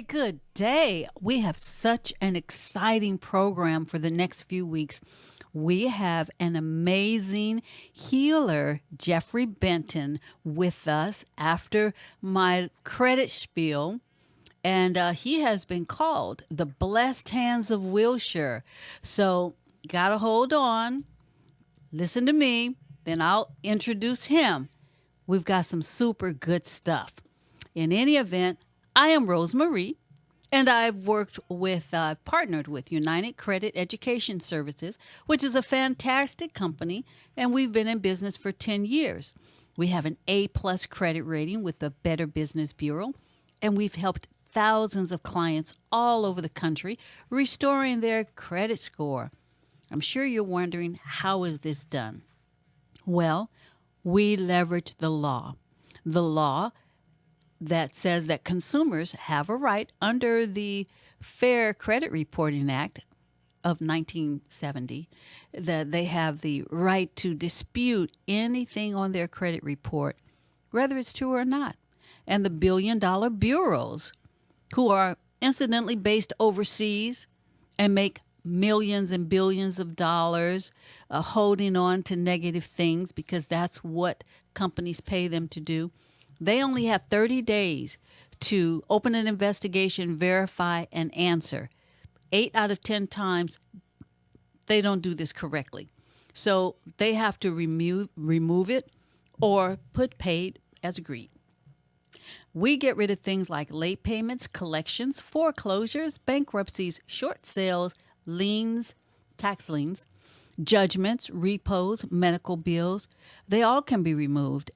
good day. We have such an exciting program for the next few weeks. We have an amazing healer, Jeffrey Benton, with us after my credit spiel. And he has been called the blessed hands of Wilshire. So, gotta hold on, listen to me, then I'll introduce him. We've got some super good stuff. In any event, I am Rosemarie, and I've partnered with United Credit Education Services, which is a fantastic company, and we've been in business for 10 years. We have an A-plus credit rating with the Better Business Bureau, and we've helped thousands of clients all over the country restoring their credit score. I'm sure you're wondering, how is this done? Well, we leverage the law. The law that says that consumers have a right under the Fair Credit Reporting Act of 1970, that they have the right to dispute anything on their credit report, whether it's true or not. And the billion-dollar bureaus, who are incidentally based overseas and make millions and billions of dollars holding on to negative things because that's what companies pay them to do. They only have 30 days to open an investigation, verify, and answer. 8 out of 10 times, they don't do this correctly. So they have to remove it or put paid as agreed. We get rid of things like late payments, collections, foreclosures, bankruptcies, short sales, liens, tax liens, judgments, repos, medical bills. They all can be removed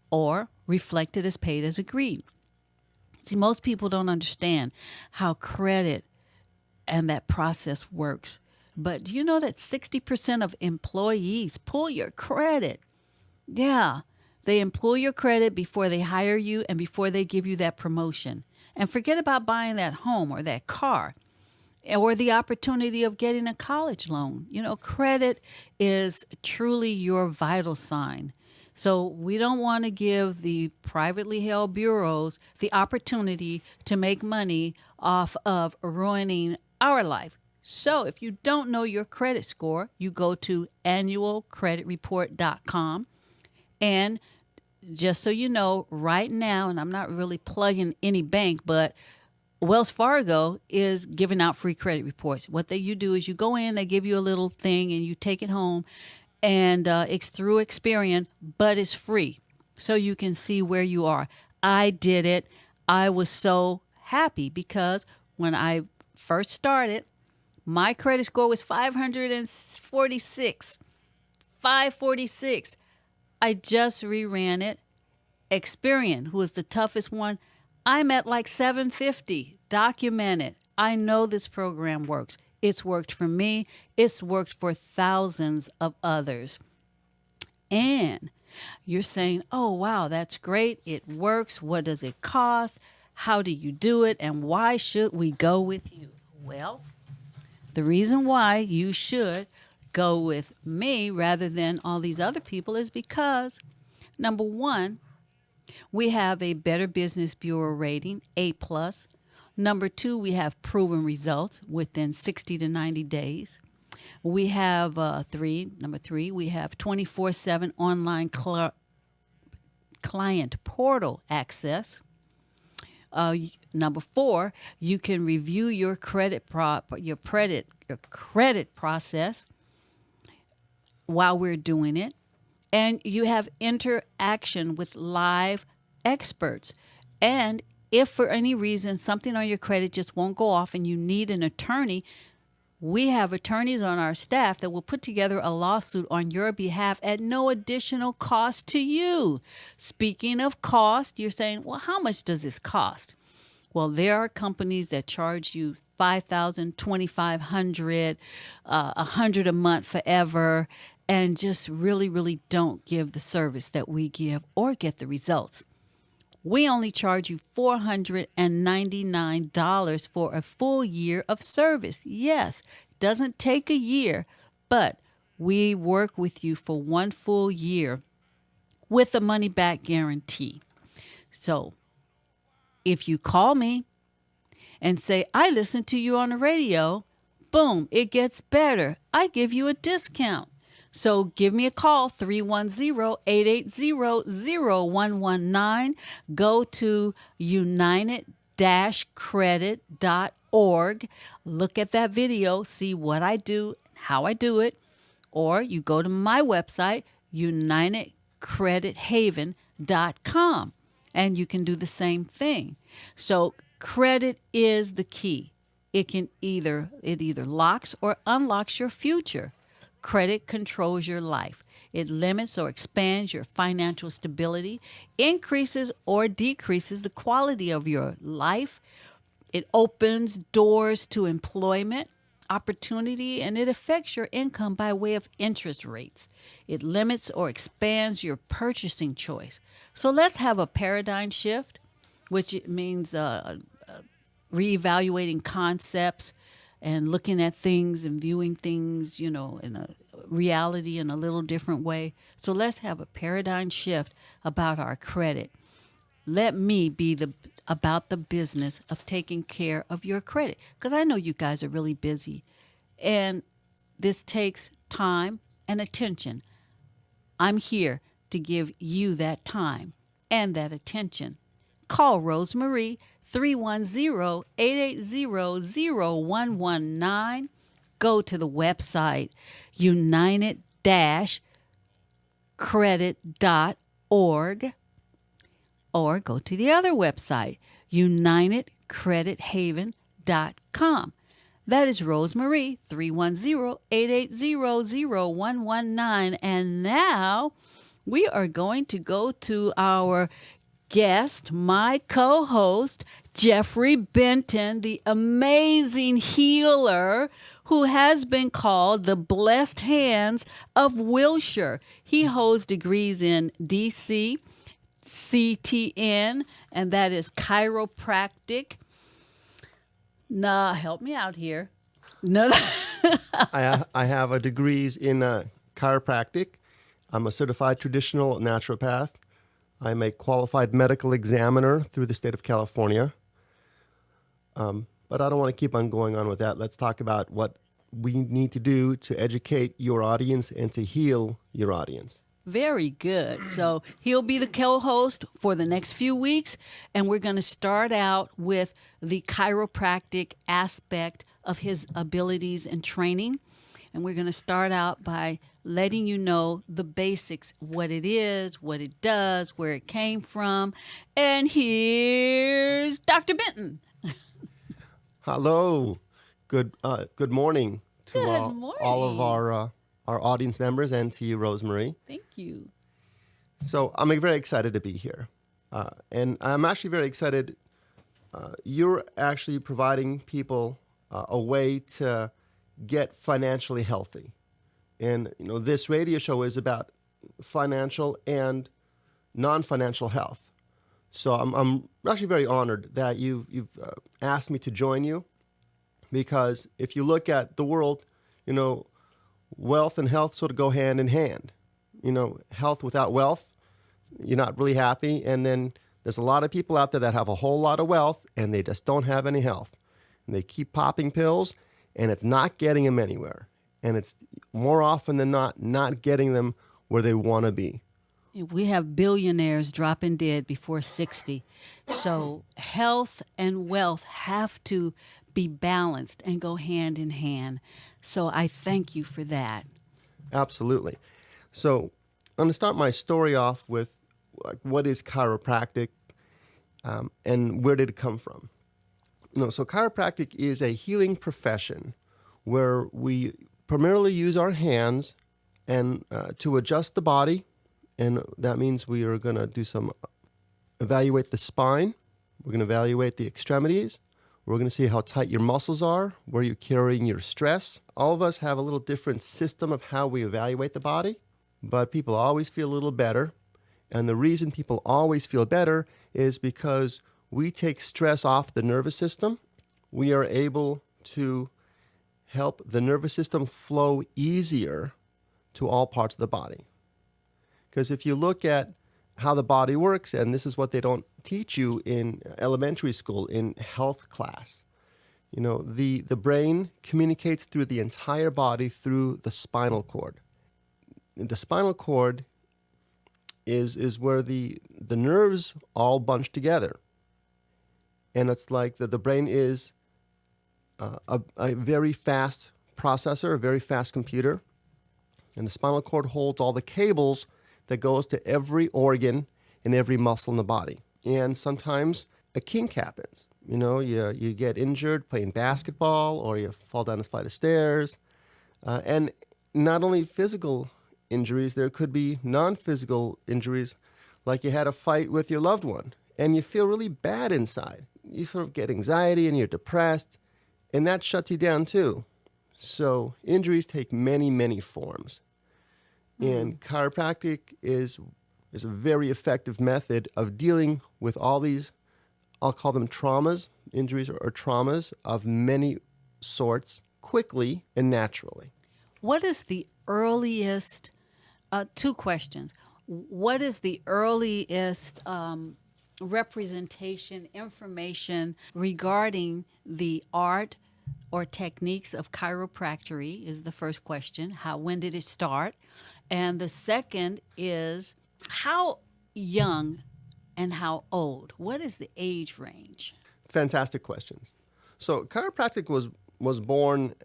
or reflected as paid as agreed. See, most people don't understand how credit and that process works. But do you know that 60% of employees pull your credit? Yeah, they pull your credit before they hire you and before they give you that promotion. And forget about buying that home or that car or the opportunity of getting a college loan. You know, credit is truly your vital sign. So we don't want to give the privately held bureaus the opportunity to make money off of ruining our life. So if you don't know your credit score, you go to annualcreditreport.com. And just so you know, right now, and I'm not really plugging any bank, but Wells Fargo is giving out free credit reports. What you do is you go in, they give you a little thing, and you take it home. And it's through Experian, but it's free. So you can see where you are. I did it. I was so happy because when I first started, my credit score was 546. 546. I just reran it. Experian, who is the toughest one, I'm at like 750. Documented. I know this program works. It's worked for me. It's worked for thousands of others. And you're saying, oh, wow, that's great. It works. What does it cost? How do you do it? And why should we go with you? Well, the reason why you should go with me rather than all these other people is because, number one, we have a Better Business Bureau rating, A+. Number two, we have proven results within 60 to 90 days. We have number three, we have 24/7 online client portal access. Number four, you can review your credit process while we're doing it. And you have interaction with live experts. And if for any reason something on your credit just won't go off and you need an attorney, we have attorneys on our staff that will put together a lawsuit on your behalf at no additional cost to you. Speaking of cost, you're saying, well, how much does this cost? Well, there are companies that charge you $5,000, $2,500, $100 a month forever, and just really, really don't give the service that we give or get the results. We only charge you $499 for a full year of service. Yes, doesn't take a year, but we work with you for 1 full year with a money-back guarantee. So if you call me and say, I listened to you on the radio. Boom, it gets better. I give you a discount. So give me a call, 310-880-0119. Go to united-credit.org. Look at that video, see what I do, how I do it. Or you go to my website, unitedcredithaven.com, and you can do the same thing. So credit is the key. It either locks or unlocks your future. Credit controls your life. It limits or expands your financial stability, increases or decreases the quality of your life. It opens doors to employment, opportunity, and it affects your income by way of interest rates. It limits or expands your purchasing choice. So let's have a paradigm shift, which it means reevaluating concepts and looking at things and viewing things, in a reality in a little different way. So let's have a paradigm shift about our credit. Let me be about the business of taking care of your credit, because I know you guys are really busy, and this takes time and attention. I'm here to give you that time and that attention. Call Rosemarie, 310-880-0119. Go to the website, united-credit.org, or go to the other website, unitedcredithaven.com. That is Rosemarie, 310-880-0119. And now we are going to go to our guest, my co-host, Jeffrey Benton, the amazing healer who has been called the blessed hands of Wilshire. He holds degrees in DC, KTYM, and that is chiropractic. Nah, help me out here. No. I have a degrees in chiropractic. I'm a certified traditional naturopath. I'm a qualified medical examiner through the state of California. But I don't want to keep on going on with that. Let's talk about what we need to do to educate your audience and to heal your audience. Very good. So he'll be the co-host for the next few weeks, and we're going to start out with the chiropractic aspect of his abilities and training. And we're going to start out by letting you know the basics, what it is, what it does, where it came from. And here's Dr. Benton. Hello. Good morning to Good morning. all of our audience members and to you, Rosemarie. Thank you. So I'm very excited to be here. And I'm actually very excited. You're actually providing people a way to get financially healthy. And, this radio show is about financial and non-financial health. So I'm actually very honored that you've asked me to join you, because if you look at the world, wealth and health sort of go hand in hand. Health without wealth, you're not really happy. And then there's a lot of people out there that have a whole lot of wealth and they just don't have any health. And they keep popping pills and it's not getting them anywhere. And it's more often than not getting them where they want to be. We have billionaires dropping dead before 60. So health and wealth have to be balanced and go hand in hand. So I thank you for that. Absolutely. So I'm going to start my story off with what is chiropractic and where did it come from? So chiropractic is a healing profession where we primarily use our hands and to adjust the body. And that means we are going to do evaluate the spine. We're going to evaluate the extremities. We're going to see how tight your muscles are, where you're carrying your stress. All of us have a little different system of how we evaluate the body, but people always feel a little better. And the reason people always feel better is because we take stress off the nervous system. We are able to help the nervous system flow easier to all parts of the body. Because if you look at how the body works, and this is what they don't teach you in elementary school in health class, The brain communicates through the entire body through the spinal cord. The spinal cord is where the nerves all bunch together. And it's like the brain is a very fast processor, a very fast computer. And the spinal cord holds all the cables that goes to every organ and every muscle in the body. And sometimes a kink happens. You get injured playing basketball, or you fall down a flight of stairs. And not only physical injuries, there could be non-physical injuries, like you had a fight with your loved one and you feel really bad inside. You sort of get anxiety and you're depressed, and that shuts you down too. So injuries take many, many forms. And chiropractic is a very effective method of dealing with all these, I'll call them traumas, injuries or traumas of many sorts, quickly and naturally. What is the earliest, 2 questions. What is the earliest representation, information regarding the art or techniques of chiropractic is the first question. When did it start? And the second is, how young and how old? What is the age range? Fantastic questions. So chiropractic was born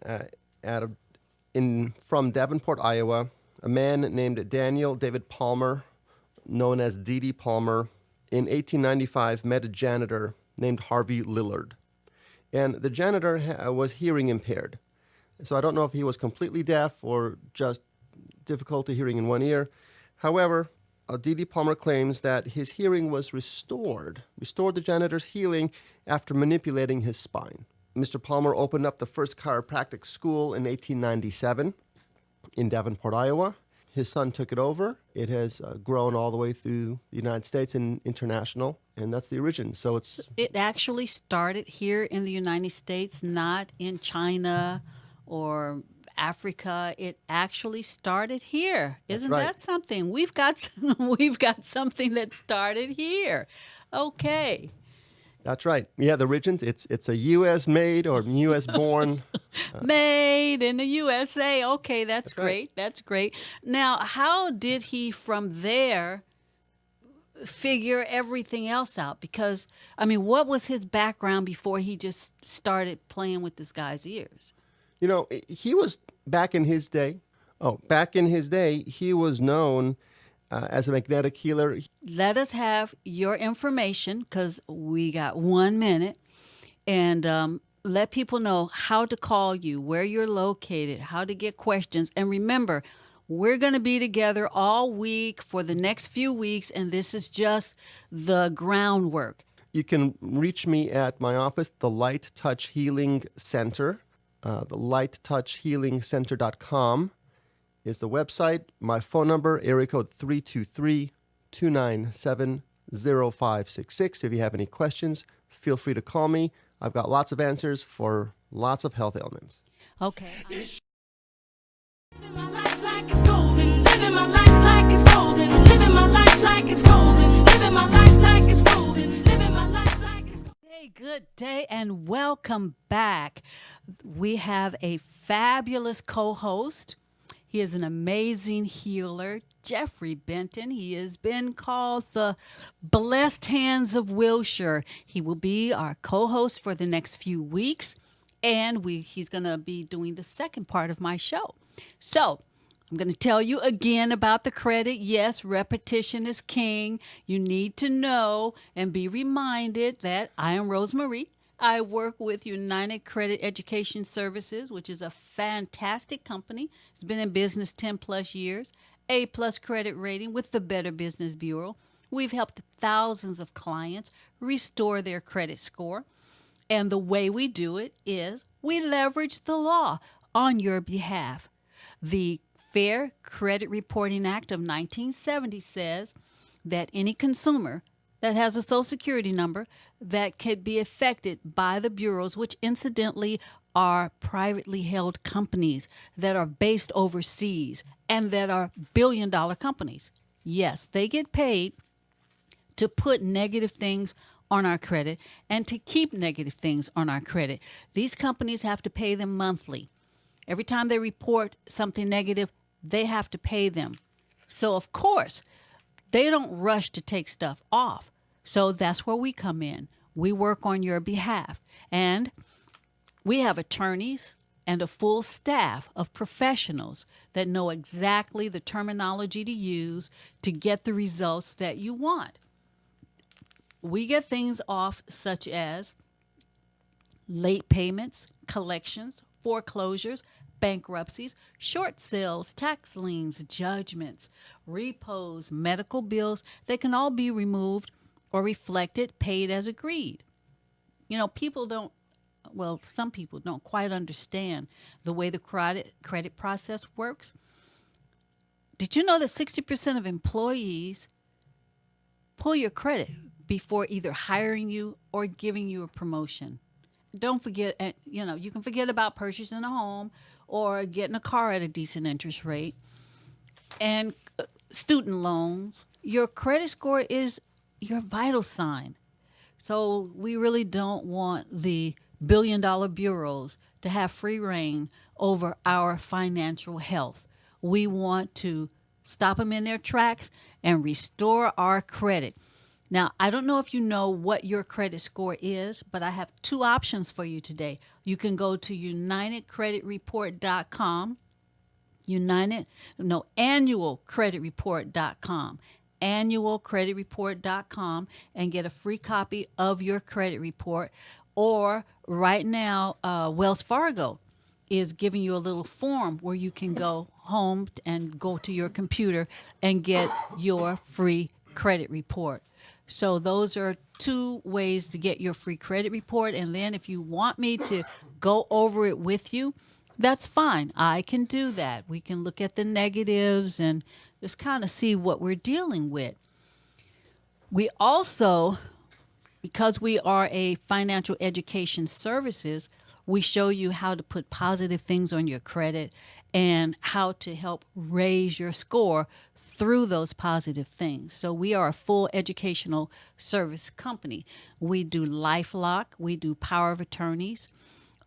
from Davenport, Iowa. A man named Daniel David Palmer, known as D.D. Palmer, in 1895 met a janitor named Harvey Lillard. And the janitor was hearing impaired. So I don't know if he was completely deaf or just difficulty hearing in one ear. However, D.D. Palmer claims that his hearing was restored the janitor's hearing after manipulating his spine. Mr. Palmer opened up the first chiropractic school in 1897 in Davenport, Iowa. His son took it over. It has grown all the way through the United States and international, and that's the origin. So it actually started here in the United States, not in China or Africa. It actually started here. Isn't that something? We've got something that started here. Okay. That's right. Yeah, the origins, it's a U.S. made or U.S. born. Made in the USA. Okay, that's great. Right. That's great. Now, how did he from there figure everything else out? Because, what was his background before he just started playing with this guy's ears? He was back in his day, he was known as a magnetic healer. Let us have your information, because we got 1 minute, and let people know how to call you, where you're located, how to get questions. And remember, we're going to be together all week for the next few weeks, and this is just the groundwork. You can reach me at my office, the Light Touch Healing Center. The lighttouchhealingcenter.com is the website. My phone number, area code 323-297-0566. If you have any questions, feel free to call me. I've got lots of answers for lots of health ailments. Okay. Living my life like it's golden. Living my life like it's golden. Living my life like it's golden. Living my life like it's golden. Living my life like it's golden. Hey, good day and welcome back. We have a fabulous co-host. He is an amazing healer, Jeffrey Benton. He has been called the Blessed Hands of Wilshire. He will be our co-host for the next few weeks, and he's going to be doing the second part of my show. So I'm going to tell you again about the credit. Yes, repetition is king. You need to know and be reminded that I am Rosemarie. I work with United Credit Education Services, which is a fantastic company. It's been in business 10 plus years, A+ credit rating with the Better Business Bureau. We've helped thousands of clients restore their credit score. And the way we do it is we leverage the law on your behalf. The Fair Credit Reporting Act of 1970 says that any consumer that has a Social Security number that could be affected by the bureaus, which incidentally are privately held companies that are based overseas and that are billion-dollar companies. Yes, they get paid to put negative things on our credit and to keep negative things on our credit. These companies have to pay them monthly. Every time they report something negative, they have to pay them. So, of course, they don't rush to take stuff off. So that's where we come in. We work on your behalf. And we have attorneys and a full staff of professionals that know exactly the terminology to use to get the results that you want. We get things off such as late payments, collections, foreclosures, bankruptcies, short sales, tax liens, judgments, repos, medical bills. They can all be removed or reflected, paid as agreed. You know, some people don't quite understand the way the credit process works. Did you know that 60% of employees pull your credit before either hiring you or giving you a promotion? Don't forget, you can forget about purchasing a home or getting a car at a decent interest rate and student loans. Your credit score is your vital sign. So we really don't want the billion-dollar bureaus to have free reign over our financial health. We want to stop them in their tracks and restore our credit. Now, I don't know if you know what your credit score is, but I have two options for you today. You can go to UnitedCreditReport.com, annualcreditreport.com, annualcreditreport.com, and get a free copy of your credit report. Or right now, Wells Fargo is giving you a little form where you can go home and go to your computer and get your free credit report. So those are two ways to get your free credit report. And then if you want me to go over it with you, that's fine. I can do that. We can look at the negatives and just kind of see what we're dealing with. We also, because we are a financial education services, we show you how to put positive things on your credit and how to help raise your score through those positive things. So we are a full educational service company. We do LifeLock, we do power of attorneys,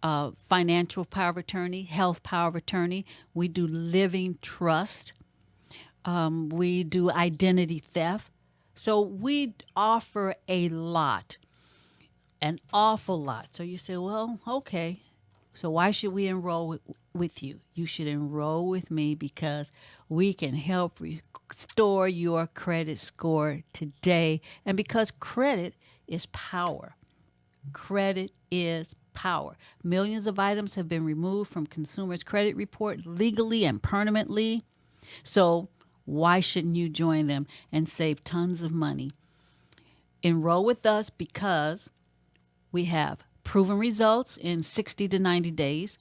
financial power of attorney, health power of attorney. We do living trust. We do identity theft. So we offer a lot, an awful lot. So you say, well, okay, so why should we enroll with you? You should enroll with me because we can help restore your credit score today. And because credit is power. Credit is power. Millions of items have been removed from consumers' credit report legally and permanently. So why shouldn't you join them and save tons of money? Enroll with us because we have proven results in 60 to 90 days,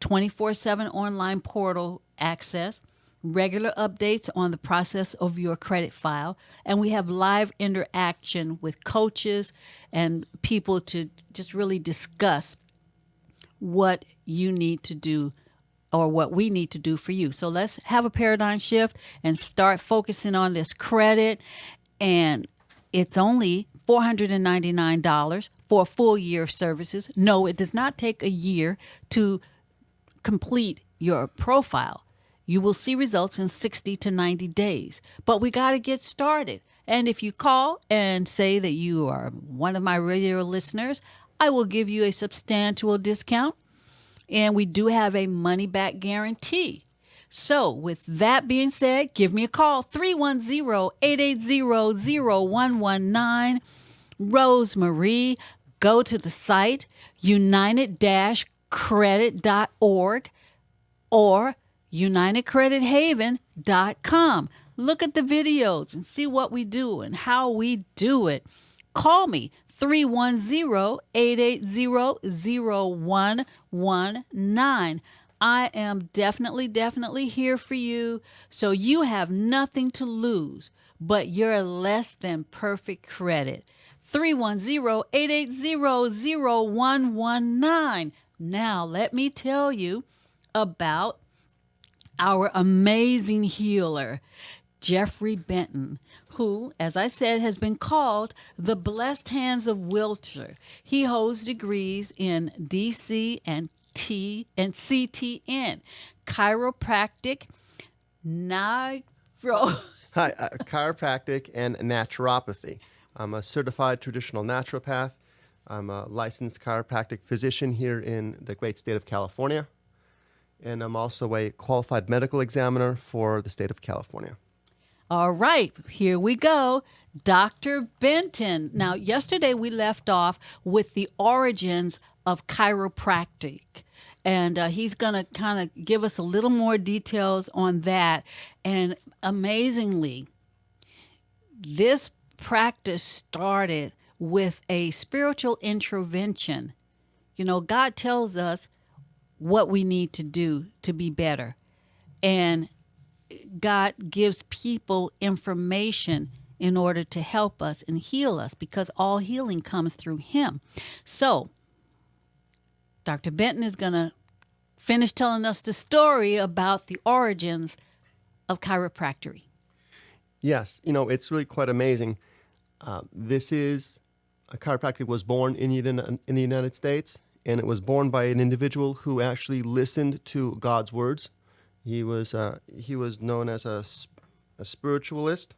24/7 online portal access, regular updates on the process of your credit file, and we have live interaction with coaches and people to just really discuss what you need to do or what we need to do for you. So let's have a paradigm shift and start focusing on this credit. And it's only $499 for a full year of services. No, it does not take a year to complete your profile. You will see results in 60 to 90 days. But we got to get started. And if you call and say that you are one of my regular listeners, I will give you a substantial discount. And we do have a money-back guarantee. So with that being said, give me a call, 310-880-0119. Rosemarie, go to the site, united-credit.org or unitedcredithaven.com. Look at the videos and see what we do and how we do it. Call me, 310-880-0119. I am definitely here for you. So you have nothing to lose, but you're less than perfect credit. 310-880-0119. Now, let me tell you about our amazing healer. Jeffrey Benton, who, as I said, has been called the blessed hands of Wiltshire. He holds degrees in DC and CTN, chiropractic, nitro. Hi, chiropractic and naturopathy. I'm a certified traditional naturopath. I'm a licensed chiropractic physician here in the great state of California. And I'm also a qualified medical examiner for the state of California. All right, here we go. Dr. Benton. Now, yesterday we left off with the origins of chiropractic. And he's going to kind of give us a little more details on that. And amazingly, this practice started with a spiritual intervention. You know, God tells us what we need to do to be better. And God gives people information in order to help us and heal us, because all healing comes through Him. So, Dr. Benton is going to finish telling us the story about the origins of chiropractic. Yes, you know, it's really quite amazing. Chiropractic was born in the United States, and it was born by an individual who actually listened to God's words. He was known as a spiritualist,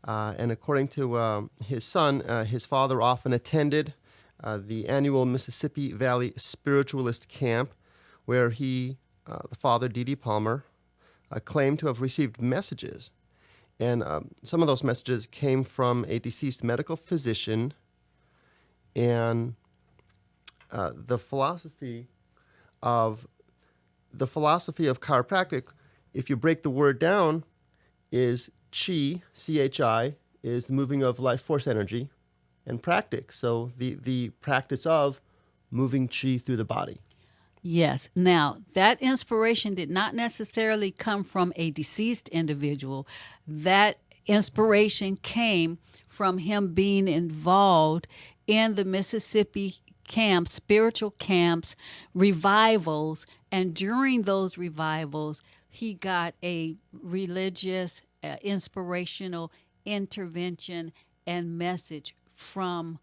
and according to his son, his father often attended the annual Mississippi Valley Spiritualist Camp, where the father, D.D. Palmer, claimed to have received messages. And some of those messages came from a deceased medical physician, and the philosophy of chiropractic, if you break the word down, is chi, C-H-I, is the moving of life force energy, and practic, so the practice of moving chi through the body. Yes. Now, that inspiration did not necessarily come from a deceased individual. That inspiration came from him being involved in the Mississippi camps, spiritual camps, revivals, and during those revivals, he got a religious, inspirational intervention and message from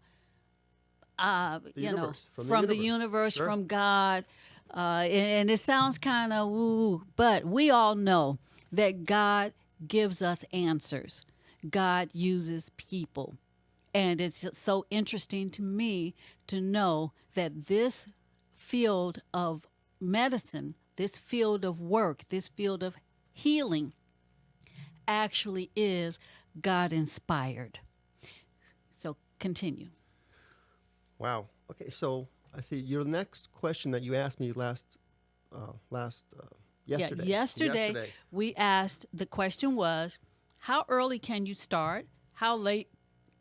The universe, Sure. from God. And it sounds kind of woo, but we all know that God gives us answers. God uses people. And it's just so interesting to me to know that this field of medicine, this field of work, this field of healing actually is God inspired. So continue. Wow. Okay, so I see your next question that you asked me yesterday. Yeah, yesterday we asked, the question was, how early can you start? How late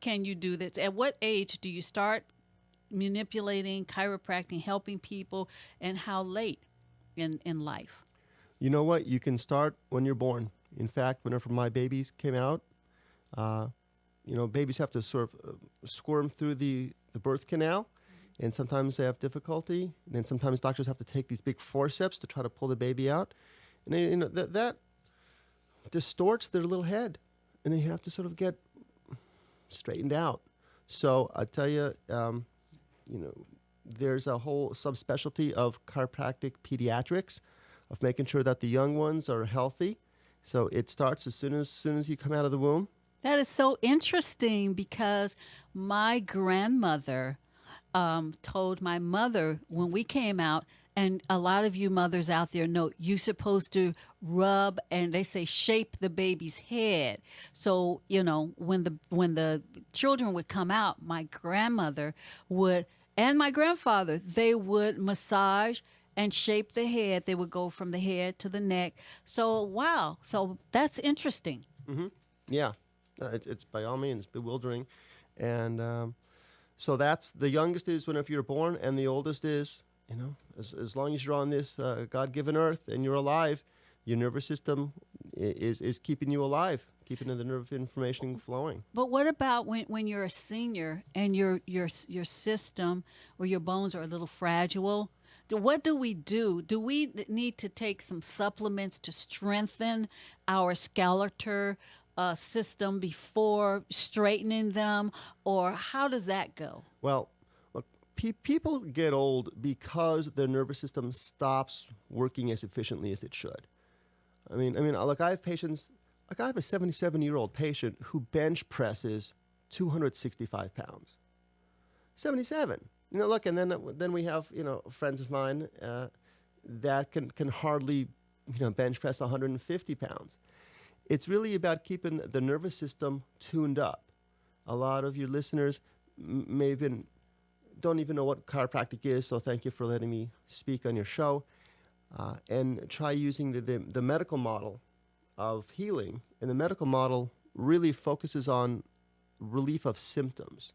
can you do this? At what age do you start manipulating, chiropractic, helping people, and how late in life? You know what? You can start when you're born. In fact, whenever my babies came out, babies have to sort of squirm through the birth canal, and sometimes they have difficulty. And then sometimes doctors have to take these big forceps to try to pull the baby out, and that distorts their little head, and they have to sort of get straightened out. So I tell you, there's a whole subspecialty of chiropractic pediatrics, of making sure that the young ones are healthy. So it starts as soon as you come out of the womb. That is so interesting, because my grandmother told my mother when we came out, and a lot of you mothers out there know, you're supposed to rub, and they say shape the baby's head. So, when the children would come out, my grandmother would, and my grandfather, they would massage and shape the head. They would go from the head to the neck. So, wow. So that's interesting. Mm-hmm. Yeah. It's by all means bewildering. And so that's the youngest is whenever you're born, and the oldest is, as long as you're on this God-given earth and you're alive, your nervous system is keeping you alive, keeping the nerve information flowing. But what about when you're a senior and your system or your bones are a little fragile? What do we do? Do we need to take some supplements to strengthen our skeleton, system before straightening them, or how does that go? Well, look, people get old because their nervous system stops working as efficiently as it should. Look, I have patients. Like I have a 77-year-old patient who bench presses 265 pounds. 77. Look, and then we have friends of mine that can hardly bench press 150 pounds. It's really about keeping the nervous system tuned up. A lot of your listeners don't even know what chiropractic is, so thank you for letting me speak on your show. And try using the medical model of healing. And the medical model really focuses on relief of symptoms,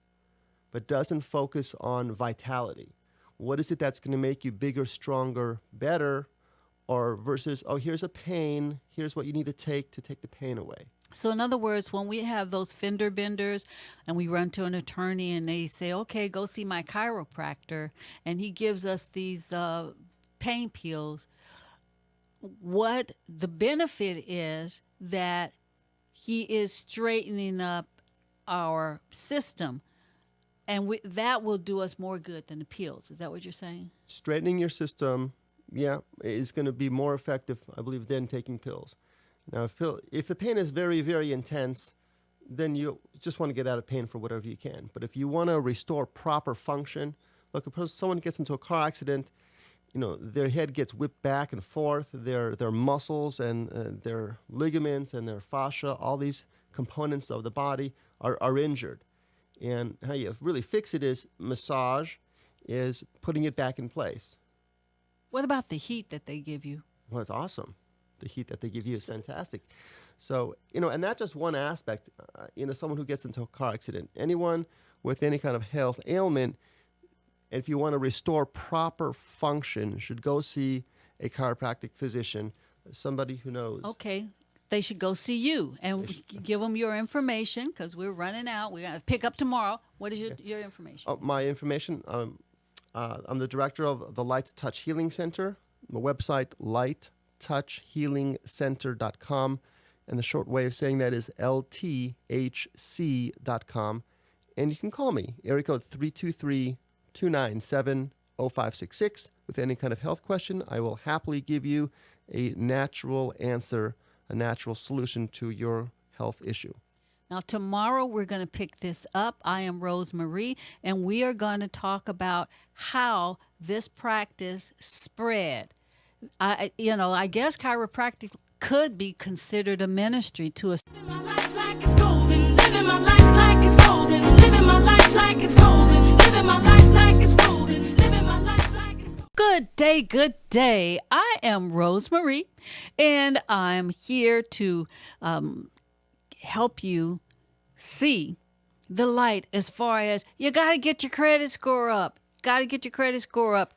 but doesn't focus on vitality. What is it that's going to make you bigger, stronger, better, or versus, oh, here's a pain, here's what you need to take the pain away. So in other words, when we have those fender benders and we run to an attorney and they say, okay, go see my chiropractor, and he gives us these pain pills, what the benefit is that he is straightening up our system, and that will do us more good than the pills. Is that what you're saying? Straightening your system, is going to be more effective, I believe, than taking pills. Now, if the pain is very, very intense, then you just want to get out of pain for whatever you can. But if you want to restore proper function, look, if someone gets into a car accident, their head gets whipped back and forth, their muscles and their ligaments and their fascia, all these components of the body are injured. And how you really fix it is massage, is putting it back in place. What about the heat that they give you? Well, it's awesome. The heat that they give you is fantastic. So, and that's just one aspect. Someone who gets into a car accident, anyone with any kind of health ailment, if you want to restore proper function, should go see a chiropractic physician, somebody who knows. Okay. They should go see you and give them your information, because we're running out. We're going to pick up tomorrow. What is your information? Oh, my information, I'm the director of the Light Touch Healing Center. The website, lighttouchhealingcenter.com. And the short way of saying that is lthc.com. And you can call me, area code 323-297-0566. With any kind of health question, I will happily give you a natural answer, a natural solution to your health issue. Now, tomorrow we're going to pick this up. I am Rose Marie, and we are going to talk about how this practice spread. I guess chiropractic could be considered a ministry to a. Living my life like it's golden. Living my life like it's golden. Living my life like it's golden. Living my life like it's golden. Living my life like it's golden. Good day, good day. I am Rose Marie, and I'm here to help you see the light as far as you got to get your credit score up.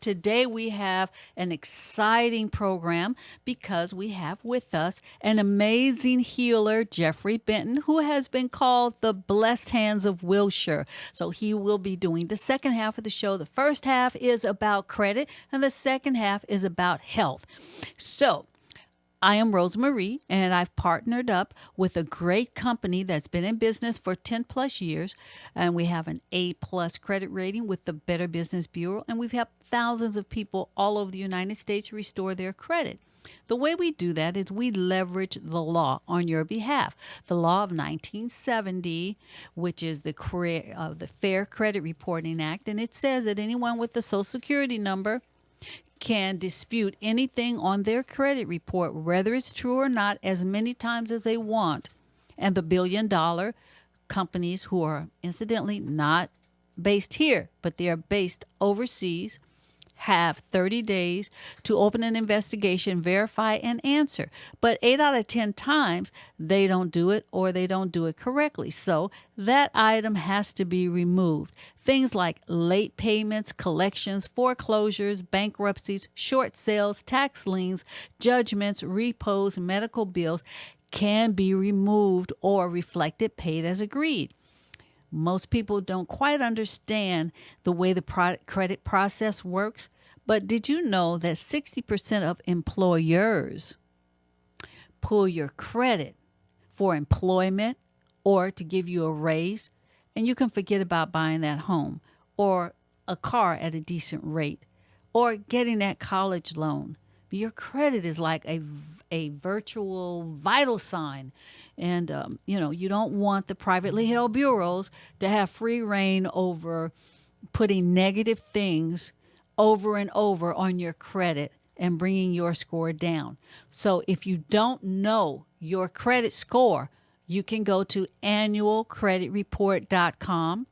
Today we have an exciting program because we have with us an amazing healer, Jeffrey Benton, who has been called the Blessed Hands of Wilshire. So he will be doing the second half of the show. The first half is about credit, and the second half is about health. So I am Rose Marie, and I've partnered up with a great company that's been in business for 10 plus years, and we have an A+ credit rating with the Better Business Bureau, and we've helped thousands of people all over the United States restore their credit. The way we do that is we leverage the law on your behalf. The law of 1970, which is the Fair Credit Reporting Act, and it says that anyone with a Social Security number can dispute anything on their credit report, whether it's true or not, as many times as they want. And the billion-dollar companies, who are incidentally not based here, but they are based overseas, have 30 days to open an investigation, verify, and answer. But 8 out of 10 times, they don't do it, or they don't do it correctly. So that item has to be removed. Things like late payments, collections, foreclosures, bankruptcies, short sales, tax liens, judgments, repos, medical bills can be removed or reflected paid as agreed. Most people don't quite understand the way the credit process works, but did you know that 60% of employers pull your credit for employment or to give you a raise, and you can forget about buying that home or a car at a decent rate or getting that college loan. Your credit is like a virtual vital sign. And, you don't want the privately held bureaus to have free reign over putting negative things over and over on your credit and bringing your score down. So if you don't know your credit score, you can go to annualcreditreport.com,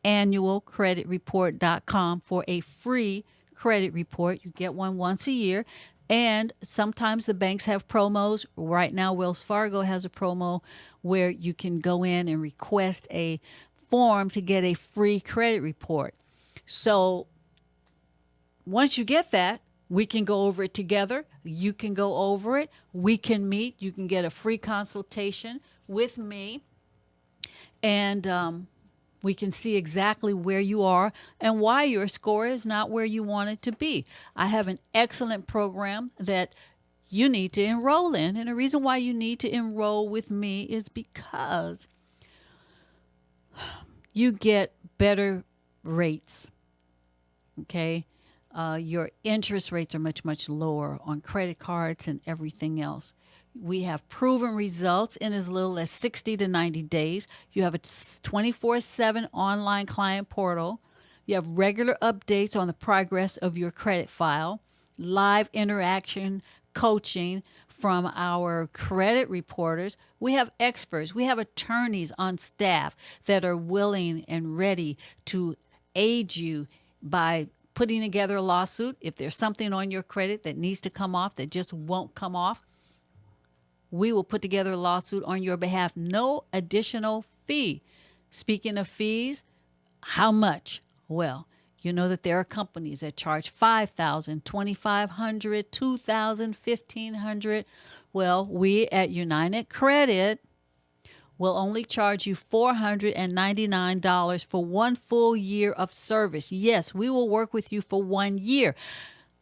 annualcreditreport.com for a free credit report. You get one once a year. And sometimes the banks have promos. Right now, Wells Fargo has a promo where you can go in and request a form to get a free credit report. So once you get that, we can go over it together. You can go over it. We can meet. You can get a free consultation with me. And we can see exactly where you are and why your score is not where you want it to be. I have an excellent program that you need to enroll in. And the reason why you need to enroll with me is because you get better rates. Okay? Your interest rates are much, much lower on credit cards and everything else. We have proven results in as little as 60 to 90 days. You have a 24/7 online client portal. You have regular updates on the progress of your credit file, live interaction coaching from our credit reporters. We have experts. We have attorneys on staff that are willing and ready to aid you by putting together a lawsuit. If there's something on your credit that needs to come off that just won't come off, we will put together a lawsuit on your behalf. No additional fee. Speaking of fees, how much? Well, you know that there are companies that charge $5,000, $2,500, $2,000, $1,500. Well, we at United Credit will only charge you $499 for 1 full year of service. Yes, we will work with you for 1 year.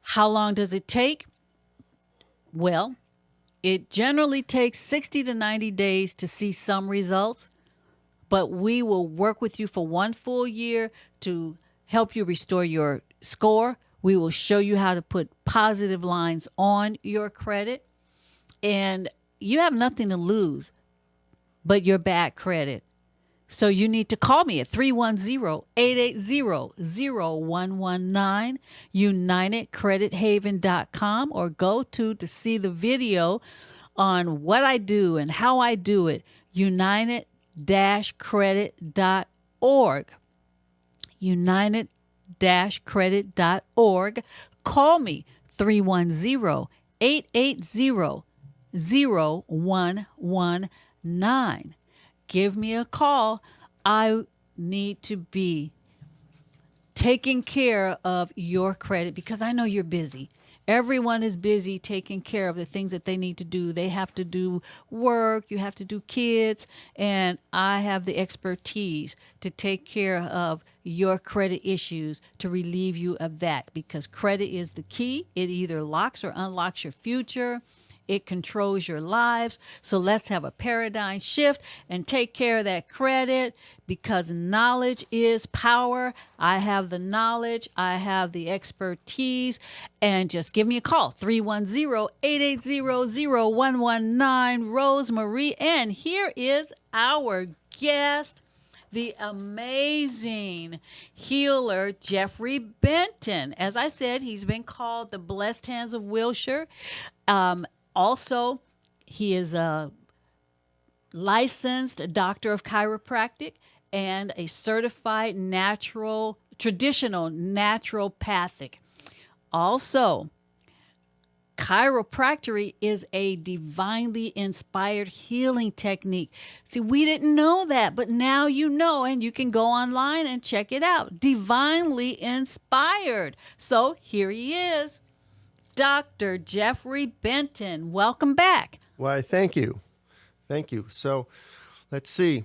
How long does it take? Well, it generally takes 60 to 90 days to see some results, but we will work with you for 1 full year to help you restore your score. We will show you how to put positive lines on your credit, and you have nothing to lose but your bad credit. So you need to call me at 310-880-0119, UnitedCreditHaven.com, or go to see the video on what I do and how I do it, United-Credit.org. United-Credit.org. Call me 310-880-0119. Give me a call. I need to be taking care of your credit because I know you're busy. Everyone is busy taking care of the things that they need to do. They have to do work, you have to do kids, and I have the expertise to take care of your credit issues, to relieve you of that, because credit is the key. It either locks or unlocks your future. It controls your lives. So let's have a paradigm shift and take care of that credit, because knowledge is power. I have the knowledge. I have the expertise. And just give me a call, 310-880-0119, Rosemary. And here is our guest, the amazing healer, Jeffrey Benton. As I said, he's been called the Blessed Hands of Wilshire. Also, he is a licensed doctor of chiropractic and a certified traditional naturopathic. Also, chiropractic is a divinely inspired healing technique. See, we didn't know that, but now you know, and you can go online and check it out. Divinely inspired. So here he is. Dr. Jeffrey Benton, welcome back. Why, thank you. Thank you. So let's see.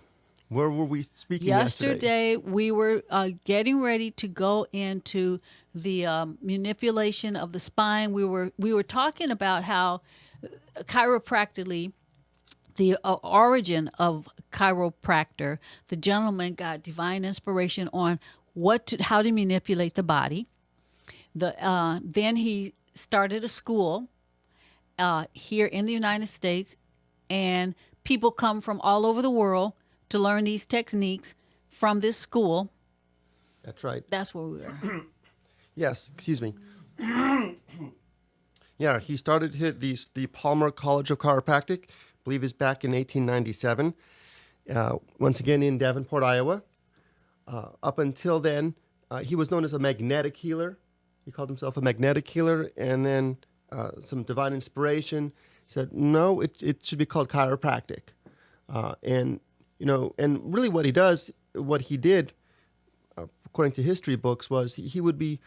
Where were we speaking yesterday? We were getting ready to go into the manipulation of the spine. We were talking about how chiropractically the origin of chiropractor, the gentleman got divine inspiration on how to manipulate the body. Then he started a school here in the United States, and people come from all over the world to learn these techniques from this school. That's right. That's where we are. Yes, excuse me. Yeah, he started the Palmer College of Chiropractic, I believe it's back in 1897, once again in Davenport, Iowa. Up until then, he was known as a magnetic healer. He called himself a magnetic healer, and then some divine inspiration said, no, it should be called chiropractic. And really what he did, according to history books, was he would be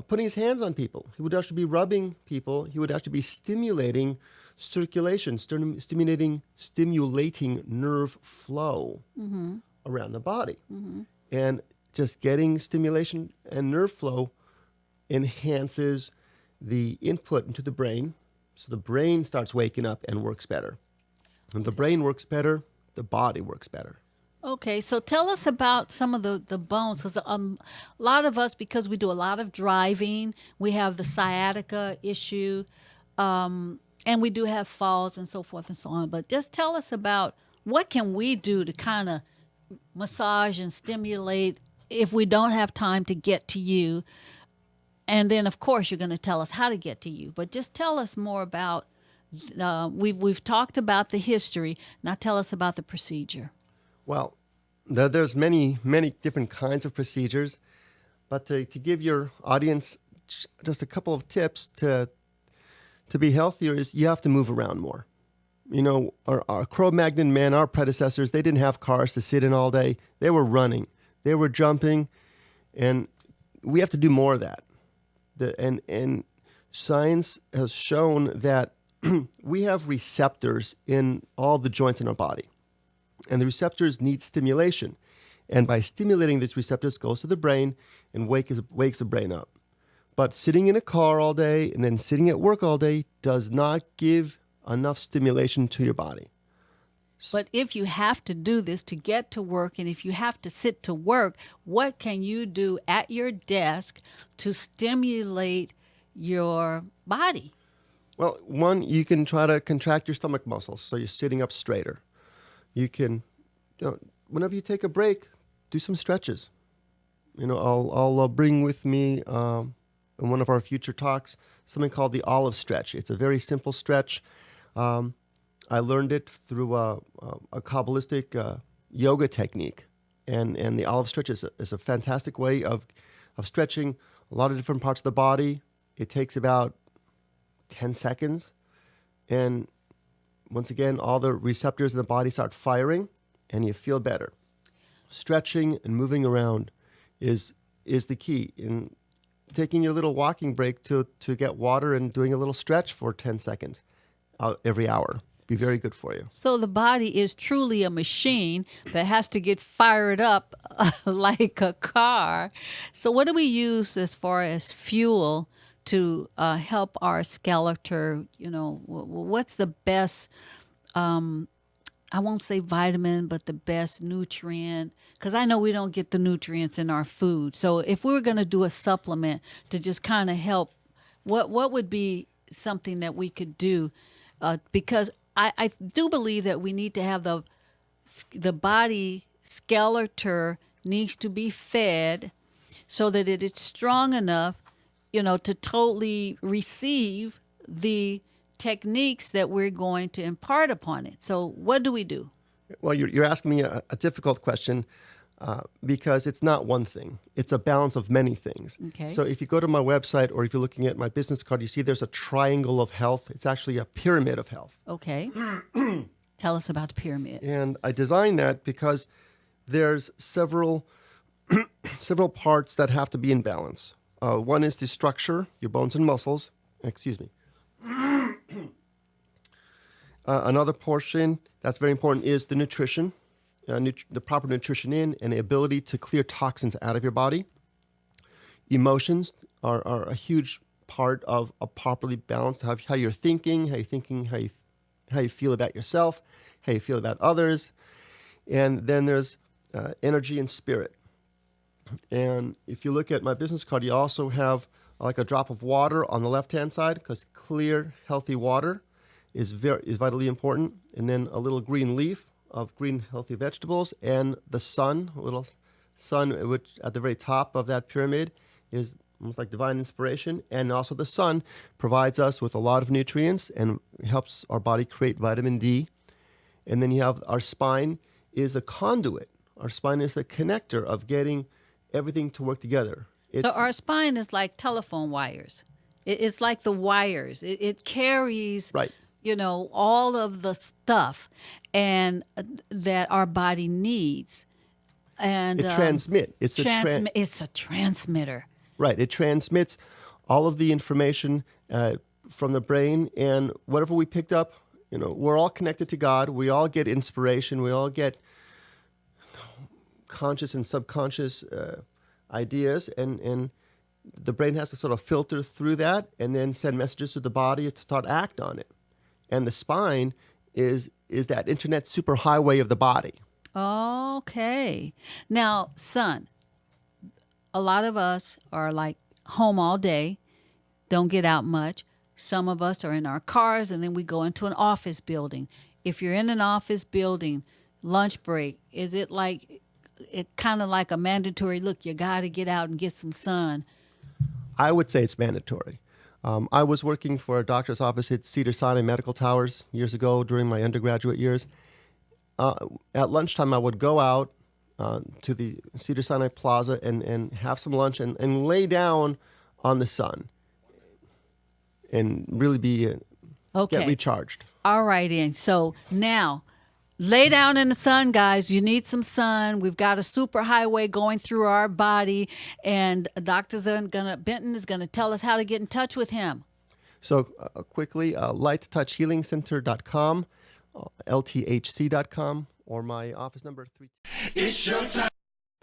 putting his hands on people. He would actually be rubbing people. He would actually be stimulating circulation, stimulating nerve flow around the body. And just getting stimulation and nerve flow enhances the input into the brain. So the brain starts waking up and works better. When the brain works better, the body works better. Okay, so tell us about some of the bones, because a lot of us, because we do a lot of driving, we have the sciatica issue, and we do have falls and so forth and so on. But just tell us about what can we do to kind of massage and stimulate if we don't have time to get to you. And then, of course, you're going to tell us how to get to you. But just tell us more about, we've talked about the history. Now tell us about the procedure. Well, there's many, many different kinds of procedures, but to give your audience just a couple of tips to be healthier is you have to move around more. You know, our Cro-Magnon men, our predecessors, they didn't have cars to sit in all day. They were running, they were jumping, and we have to do more of that. And science has shown that we have receptors in all the joints in our body. And the receptors need stimulation. And by stimulating these receptors, goes to the brain and wakes the brain up. But sitting in a car all day and then sitting at work all day does not give enough stimulation to your body. But if you have to do this to get to work, and if you have to sit to work, what can you do at your desk to stimulate your body? Well, one, you can try to contract your stomach muscles so you're sitting up straighter. You can, whenever you take a break, do some stretches. I'll bring with me in one of our future talks something called the olive stretch. It's a very simple stretch. I learned it through a Kabbalistic yoga technique, and the olive stretch is a fantastic way of stretching a lot of different parts of the body. It takes about 10 seconds, and once again, all the receptors in the body start firing, and you feel better. Stretching and moving around is the key. In taking your little walking break to get water and doing a little stretch for 10 seconds every hour. Be very good for you. So the body is truly a machine that has to get fired up like a car. So what do we use as far as fuel to help our skeleton? What's the best, I won't say vitamin, but the best nutrient? Because I know we don't get the nutrients in our food. So if we were going to do a supplement to just kind of help, what would be something that we could do? Because I do believe that we need to have the body skeleton needs to be fed so that it is strong enough, to totally receive the techniques that we're going to impart upon it. So what do we do? Well, you're asking me a difficult question because it's not one thing. It's a balance of many things. Okay. So if you go to my website or if you're looking at my business card, you see there's a triangle of health. It's actually a pyramid of health. Okay. Tell us about the pyramid. And I designed that because there's several parts that have to be in balance. One is the structure, your bones and muscles. Excuse me. Another portion that's very important is the nutrition, the proper nutrition in, and the ability to clear toxins out of your body. Emotions are a huge part of a properly balanced, how you're thinking, how how you feel about yourself, how you feel about others. And then there's energy and spirit. And if you look at my business card, you also have like a drop of water on the left-hand side, because clear, healthy water is vitally important. And then a little green leaf of green, healthy vegetables, and the sun, a little sun, which at the very top of that pyramid is almost like divine inspiration. And also the sun provides us with a lot of nutrients and helps our body create vitamin D. And then you have our spine is the conduit. Our spine is the connector of getting everything to work together. So our spine is like telephone wires. It's like the wires. It carries, right. All of the stuff and that our body needs. And it transmits. It's a transmitter. Right. It transmits all of the information from the brain, and whatever we picked up, we're all connected to God. We all get inspiration. We all get conscious and subconscious ideas, and the brain has to sort of filter through that and then send messages to the body to start act on it. And the spine is that internet superhighway of the body. Okay. Now, son, a lot of us are like home all day, don't get out much. Some of us are in our cars, and then we go into an office building. If you're in an office building, lunch break, is it kind of like a mandatory, look, you got to get out and get some sun? I would say it's mandatory. I was working for a doctor's office at Cedars-Sinai Medical Towers years ago during my undergraduate years. At lunchtime, I would go out to the Cedars-Sinai Plaza and have some lunch and lay down on the sun and really get recharged. All right, then. So now, lay down in the sun, guys. You need some sun. We've got a super highway going through our body, and Benton is gonna tell us how to get in touch with him. So quickly, lighttouchhealingcenter.com, lthc.com, or my office number 3. It's your time.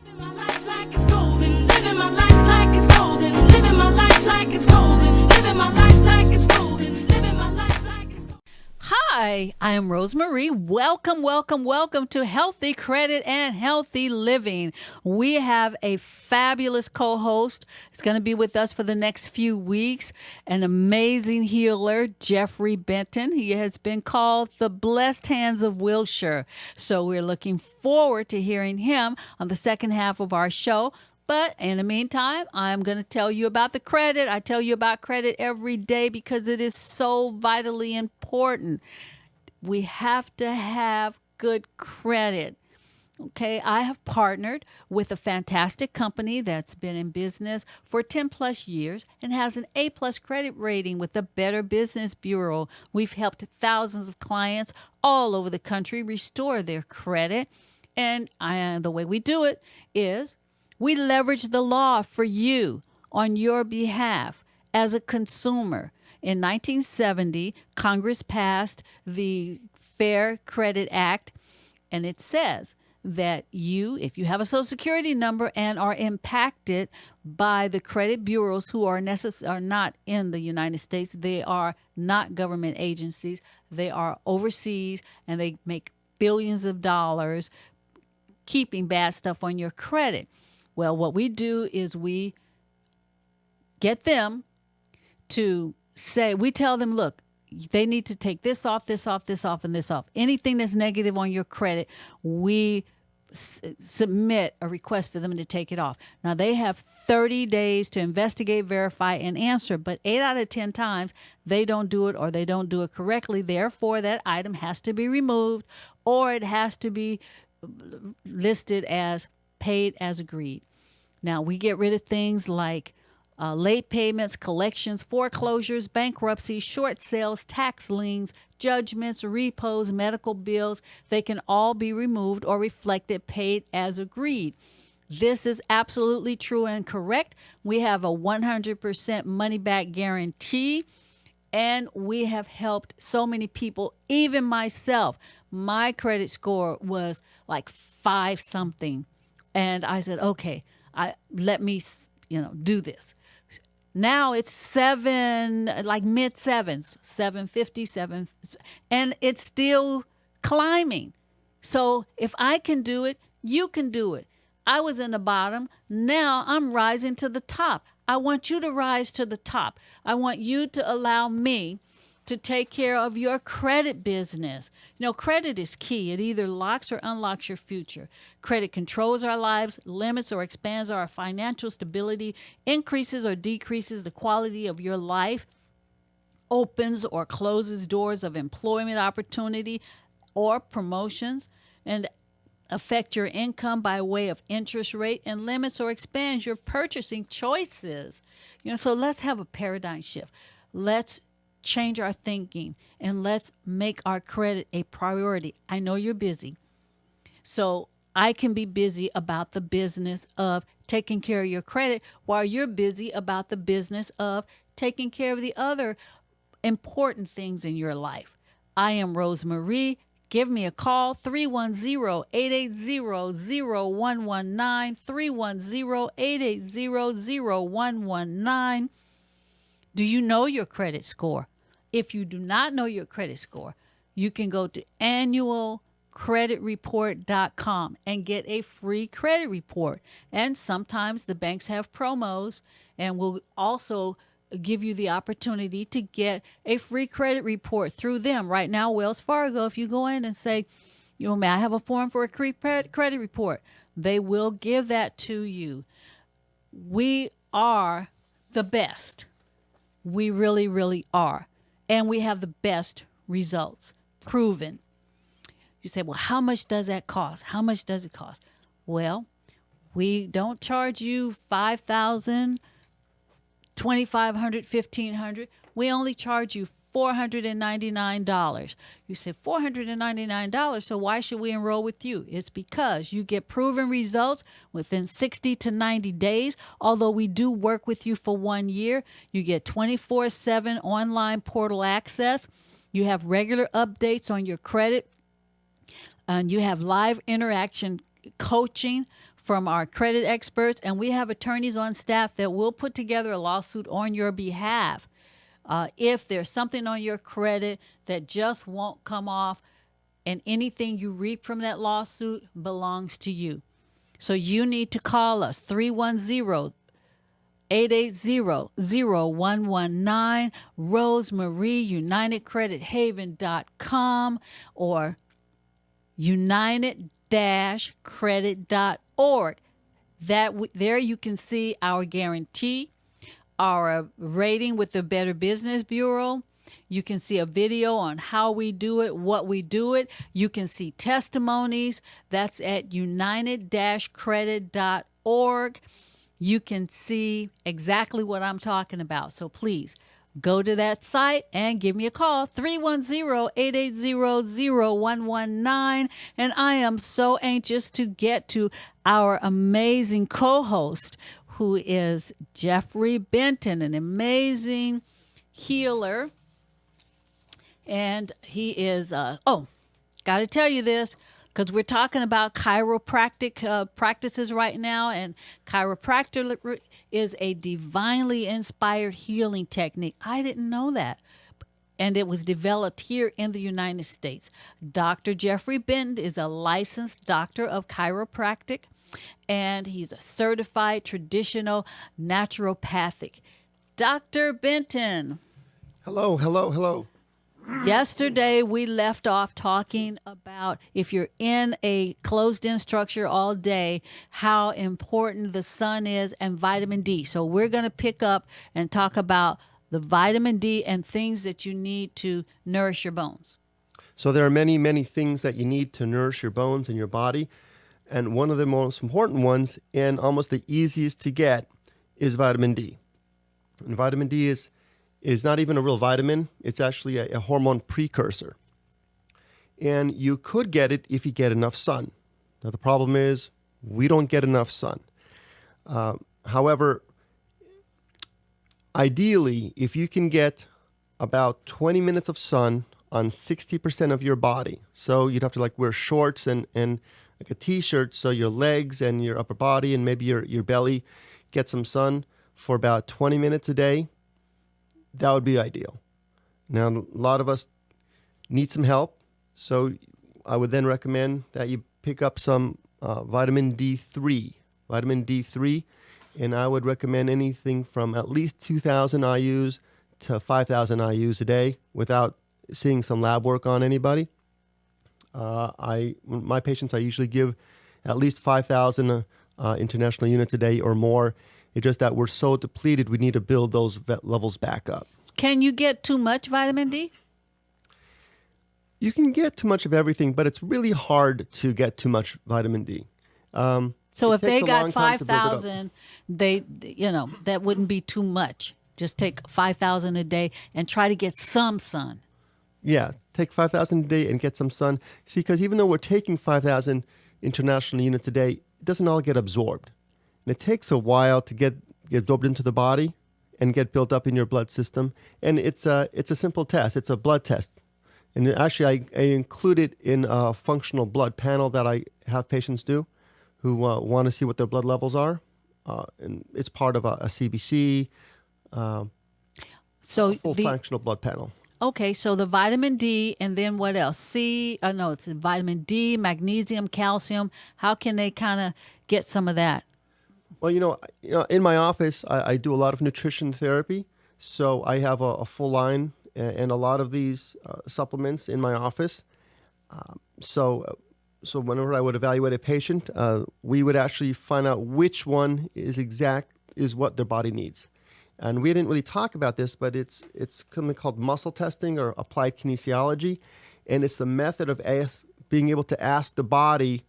Living my life like it's golden. Living my life like it's golden. Living my life like it's golden. Living my life like it's golden. Living my life like it's golden. Hi, I am Rosemarie. Welcome, welcome, welcome to Healthy Credit and Healthy Living. We have a fabulous co-host. It's going to be with us for the next few weeks. An amazing healer, Jeffrey Benton. He has been called the Blessed Hands of Wilshire. So we're looking forward to hearing him on the second half of our show. But in the meantime, I'm going to tell you about the credit. I tell you about credit every day because it is so vitally important. We have to have good credit. Okay, I have partnered with a fantastic company that's been in business for 10 plus years and has an A+ credit rating with the Better Business Bureau. We've helped thousands of clients all over the country restore their credit. And the way we do it is we leverage the law for you on your behalf as a consumer. In 1970, Congress passed the Fair Credit Act, and it says that if you have a Social Security number and are impacted by the credit bureaus who are not in the United States, they are not government agencies, they are overseas, and they make billions of dollars keeping bad stuff on your credit. Well, what we do is we get them to say, we tell them, look, they need to take this off, this off, this off, and this off. Anything that's negative on your credit, we submit a request for them to take it off. Now, they have 30 days to investigate, verify, and answer, but 8 out of 10 times they don't do it or they don't do it correctly. Therefore, that item has to be removed or it has to be listed as paid as agreed. Now, we get rid of things like late payments, collections, foreclosures, bankruptcy, short sales, tax liens, judgments, repos, medical bills. They can all be removed or reflected paid as agreed. This is absolutely true and correct. We have a 100% money back guarantee, and we have helped so many people, even myself. My credit score was like 5 something. And I said, okay, let me, do this. Now it's 7, like mid 7s, 757, and it's still climbing. So if I can do it, you can do it. I was in the bottom. Now I'm rising to the top. I want you to rise to the top. I want you to allow me to take care of your credit business. You know, credit is key. It either locks or unlocks your future. Credit controls our lives, limits or expands our financial stability, increases or decreases the quality of your life, opens or closes doors of employment opportunity or promotions, and affect your income by way of interest rate, and limits or expands your purchasing choices. You know, so let's have a paradigm shift. Let's change our thinking and let's make our credit a priority. I know you're busy, so I can be busy about the business of taking care of your credit while you're busy about the business of taking care of the other important things in your life. I am Rosemarie. Give me a call, 310-880-0119, 310-880-0119. Do you know your credit score? If you do not know your credit score, you can go to annualcreditreport.com and get a free credit report. And sometimes the banks have promos and will also give you the opportunity to get a free credit report through them. Right now, Wells Fargo, if you go in and say, you know, may I have a form for a credit report? They will give that to you. We are the best. We really, really are. And we have the best results, proven. You say, well, how much does that cost? How much does it cost? Well, we don't charge you $5,000, $2,500, $1,500. We only charge you $499. You say $499, so why should we enroll with you? It's because you get proven results within 60 to 90 days. Although we do work with you for 1 year, you get 24/7 online portal access. You have regular updates on your credit, and you have live interaction coaching from our credit experts, and we have attorneys on staff that will put together a lawsuit on your behalf. If there's something on your credit that just won't come off, and anything you reap from that lawsuit belongs to you. So you need to call us, 310-880-0119, Rosemarie, UnitedCreditHaven.com, or United-Credit.org. There you can see our guarantee, our rating with the Better Business Bureau. You can see a video on how we do it, what we do it. You can see testimonies. That's at United-Credit.org. You can see exactly what I'm talking about. So please go to that site and give me a call, 310-880-0119. And I am so anxious to get to our amazing co-host, who is Jeffrey Benton, an amazing healer. And he is, got to tell you this, because we're talking about chiropractic practices right now. And chiropractic is a divinely inspired healing technique. I didn't know that. And it was developed here in the United States. Dr. Jeffrey Benton is a licensed doctor of chiropractic, and he's a certified traditional naturopathic. Dr. Benton. Hello, hello, hello. Yesterday, we left off talking about, if you're in a closed-in structure all day, how important the sun is and vitamin D. So we're going to pick up and talk about the vitamin D and things that you need to nourish your bones. So there are many, many things that you need to nourish your bones and your body. And one of the most important ones, and almost the easiest to get, is vitamin D. And vitamin D is not even a real vitamin. It's actually a hormone precursor. And you could get it if you get enough sun. Now, the problem is we don't get enough sun. However, ideally, if you can get about 20 minutes of sun on 60% of your body, so you'd have to like wear shorts and like a t-shirt so your legs and your upper body and maybe your belly get some sun for about 20 minutes a day, that would be ideal. Now, a lot of us need some help, so I would then recommend that you pick up some vitamin D3. Vitamin D3, and I would recommend anything from at least 2,000 IUs to 5,000 IUs a day without seeing some lab work on anybody. My patients, I usually give at least 5,000 international units a day or more. It's just that we're so depleted, we need to build those levels back up. Can you get too much vitamin D? You can get too much of everything, but it's really hard to get too much vitamin D. So It if they takes a got long time to build it up. 5,000, that wouldn't be too much. Just take 5,000 a day and try to get some sun. Yeah, take 5,000 a day and get some sun. See, because even though we're taking 5,000 international units a day, it doesn't all get absorbed. And it takes a while to get absorbed into the body and get built up in your blood system. And it's a simple test. It's a blood test. And actually, I include it in a functional blood panel that I have patients do who want to see what their blood levels are. And it's part of a CBC, So full functional blood panel. Okay, so the vitamin D, and then what else? It's vitamin D, magnesium, calcium. How can they kind of get some of that? Well, in my office, I do a lot of nutrition therapy. So I have a full line and a lot of these supplements in my office. So whenever I would evaluate a patient, we would actually find out which one is what their body needs. And we didn't really talk about this, but it's something called muscle testing or applied kinesiology. And it's the method of being able to ask the body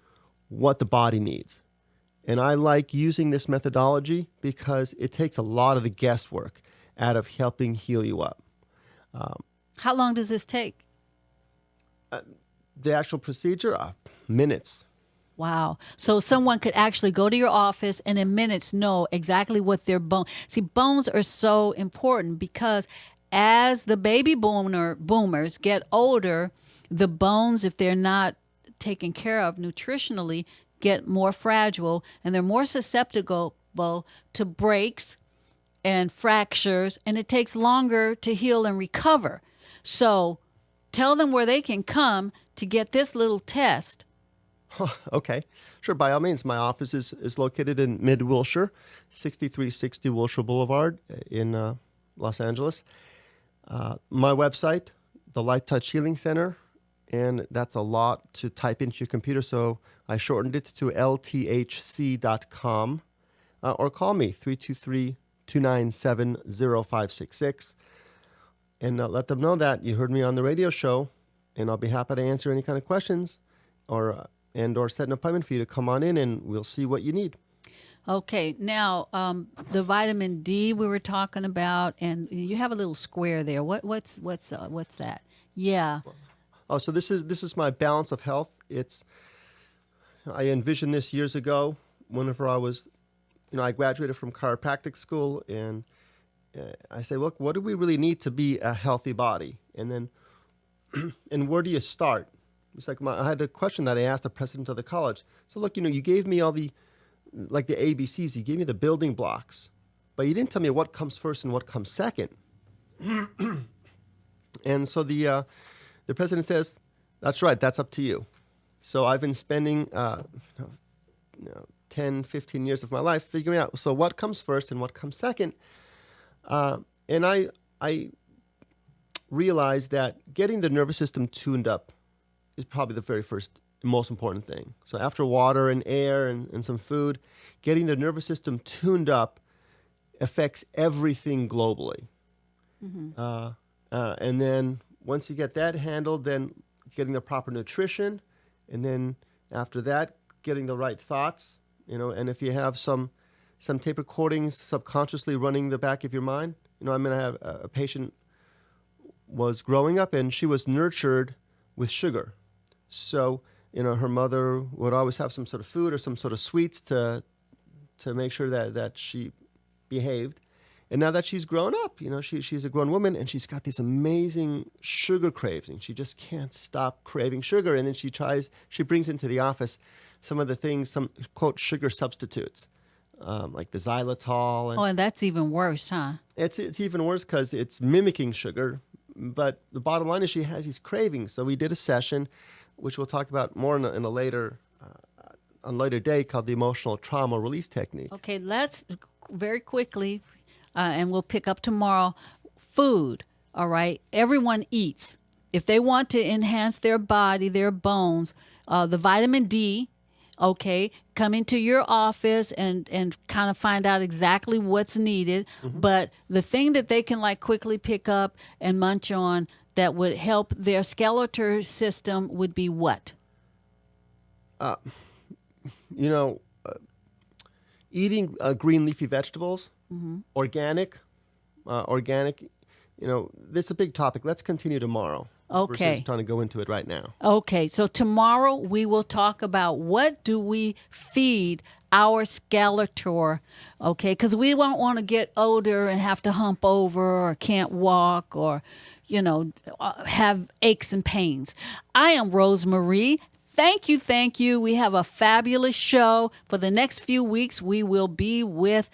what the body needs. And I like using this methodology because it takes a lot of the guesswork out of helping heal you up. How long does this take? The actual procedure, minutes. Wow. So someone could actually go to your office and in minutes know exactly what their bone. See, bones are so important because as the baby boomers get older, the bones, if they're not taken care of nutritionally, get more fragile and they're more susceptible to breaks and fractures, and it takes longer to heal and recover. So tell them where they can come to get this little test. Okay, sure. By all means, my office is located in Mid-Wilshire, 6360 Wilshire Boulevard in Los Angeles. My website, the Light Touch Healing Center, and that's a lot to type into your computer, so I shortened it to lthc.com, or call me, 323-297-0566, and let them know that you heard me on the radio show, and I'll be happy to answer any kind of questions or set an appointment for you to come on in, and we'll see what you need. Okay, now the vitamin D we were talking about, and you have a little square there. What's that? Yeah. Oh, so this is my balance of health. I envisioned this years ago whenever I was, I graduated from chiropractic school, and I said, look, what do we really need to be a healthy body? And then, and where do you start? It's like I had a question that I asked the president of the college. So look, you gave me all the ABCs, you gave me the building blocks, but you didn't tell me what comes first and what comes second. And so the president says, that's right, that's up to you. So I've been spending 10, 15 years of my life figuring out, so what comes first and what comes second. And I realized that getting the nervous system tuned up is probably the very first, most important thing. So after water and air and some food, getting the nervous system tuned up affects everything globally. Mm-hmm. And then once you get that handled, then getting the proper nutrition, and then after that, getting the right thoughts, and if you have some tape recordings subconsciously running the back of your mind, I'm going to have a patient was growing up and she was nurtured with sugar. So, her mother would always have some sort of food or some sort of sweets to make sure that she behaved. And now that she's grown up, she's a grown woman and she's got these amazing sugar cravings. She just can't stop craving sugar. And then she brings into the office some of the things, some, quote, sugar substitutes, like the xylitol. Oh, and that's even worse, huh? It's even worse because it's mimicking sugar. But the bottom line is she has these cravings. So we did a session, which we'll talk about more in a later on a later day, called the emotional trauma release technique. Okay, let's very quickly, and we'll pick up tomorrow. Food, all right? Everyone eats. If they want to enhance their body, their bones, the vitamin D, okay, come into your office and kind of find out exactly what's needed. But the thing that they can like quickly pick up and munch on that would help their skeletal system would be what? You know, eating green leafy vegetables, organic, you know, this is a big topic. Let's continue tomorrow. Okay. Versus trying to go into it right now. Okay, so tomorrow we will talk about what do we feed our skeletor, okay? Because we won't want to get older and have to hump over or can't walk or, you know, have aches and pains. I am Rosemary. Thank you, thank you. We have a fabulous show. For the next few weeks, we will be with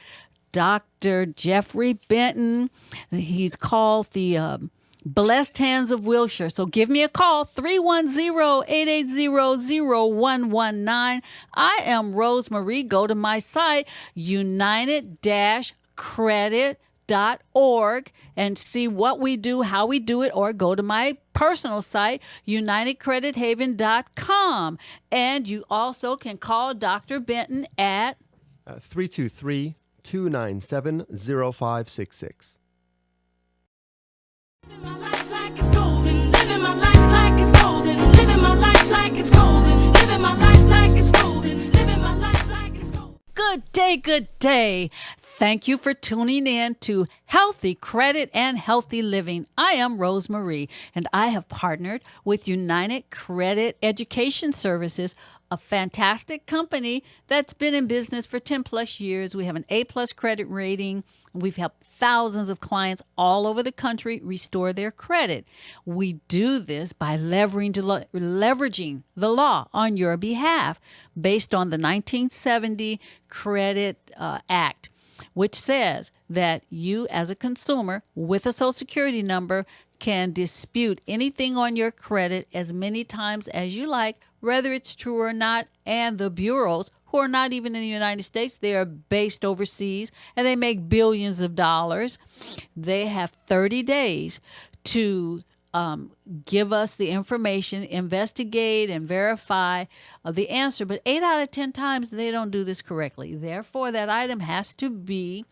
Dr. Jeffrey Benton. He's called the Blessed Hands of Wilshire. So give me a call, 310-880-0119. I am Rosemary. Go to my site, united-credit.org, and see what we do, how we do it, or go to my personal site, unitedcredithaven.com. And you also can call Dr. Benton at 323-297-0566. Living my life like it's golden. Living my life like it's golden. Living my life like it's golden. Living my life like it's golden. Living my life like it's golden. Good day, good day. Thank you for tuning in to Healthy Credit and Healthy Living. I am Rosemary, and I have partnered with United Credit Education Services, a fantastic company that's been in business for 10 plus years. We have an A-plus credit rating. We've helped thousands of clients all over the country restore their credit. We do this by leveraging the law on your behalf based on the 1970 Credit Act, which says that you as a consumer with a Social Security number can dispute anything on your credit as many times as you like, whether it's true or not. And the bureaus, who are not even in the United States, they are based overseas and they make billions of dollars. They have 30 days to give us the information, investigate and verify the answer. But 8 out of 10 times they don't do this correctly. Therefore, that item has to be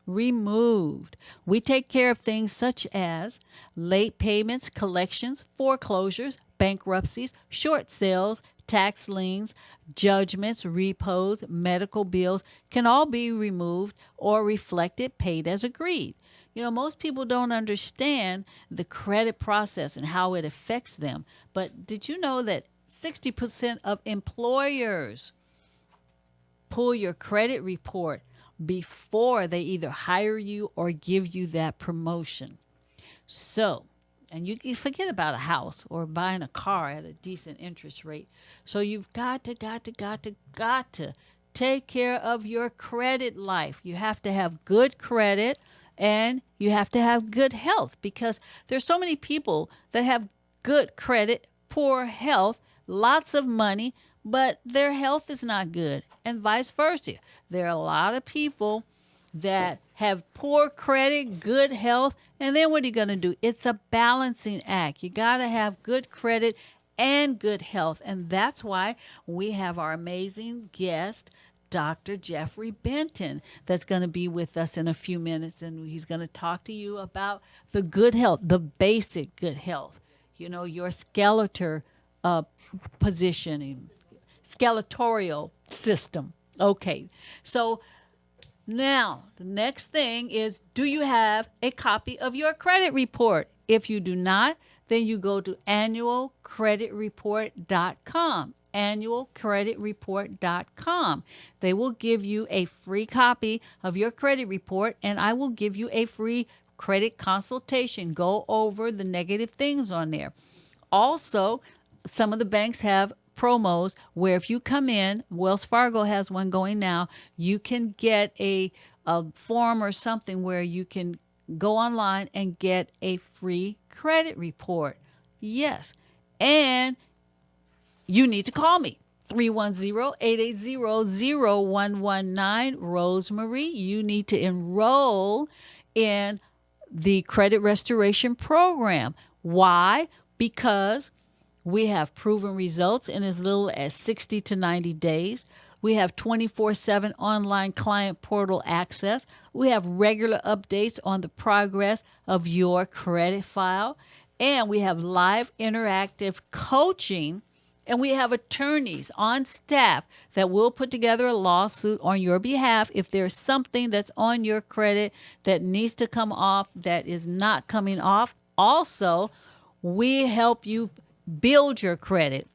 removed. We take care of things such as late payments, collections, foreclosures, bankruptcies, short sales, tax liens, judgments, repos, medical bills can all be removed or reflected, paid as agreed. You know, most people don't understand the credit process and how it affects them. But did you know that 60% of employers pull your credit report before they either hire you or give you that promotion? So, and you can forget about a house or buying a car at a decent interest rate. So you've got to take care of your credit life. You have to have good credit and you have to have good health, because there's so many people that have good credit, poor health, lots of money, but their health is not good, and vice versa. There are a lot of people that have poor credit, good health, and then what are you going to do? It's a balancing act. You got to have good credit and good health, and that's why we have our amazing guest, Dr. Jeffrey Benton, that's going to be with us in a few minutes, and he's going to talk to you about the good health, the basic good health, you know, your skeletal positioning, skeletorial system. Okay, so now the next thing is, do you have a copy of your credit report? If you do not, then you go to annualcreditreport.com. annualcreditreport.com. They will give you a free copy of your credit report, and I will give you a free credit consultation. Go over the negative things on there. Also, some of the banks have promos where if you come in, Wells Fargo has one going now, you can get a form or something where you can go online and get a free credit report. Yes. And you need to call me. 310-880-0119. Rosemary, you need to enroll in the credit restoration program. Why? Because we have proven results in as little as 60 to 90 days. We have 24/7 online client portal access. We have regular updates on the progress of your credit file. And we have live interactive coaching. And we have attorneys on staff that will put together a lawsuit on your behalf if there's something that's on your credit that needs to come off that is not coming off. Also, we help you build your credit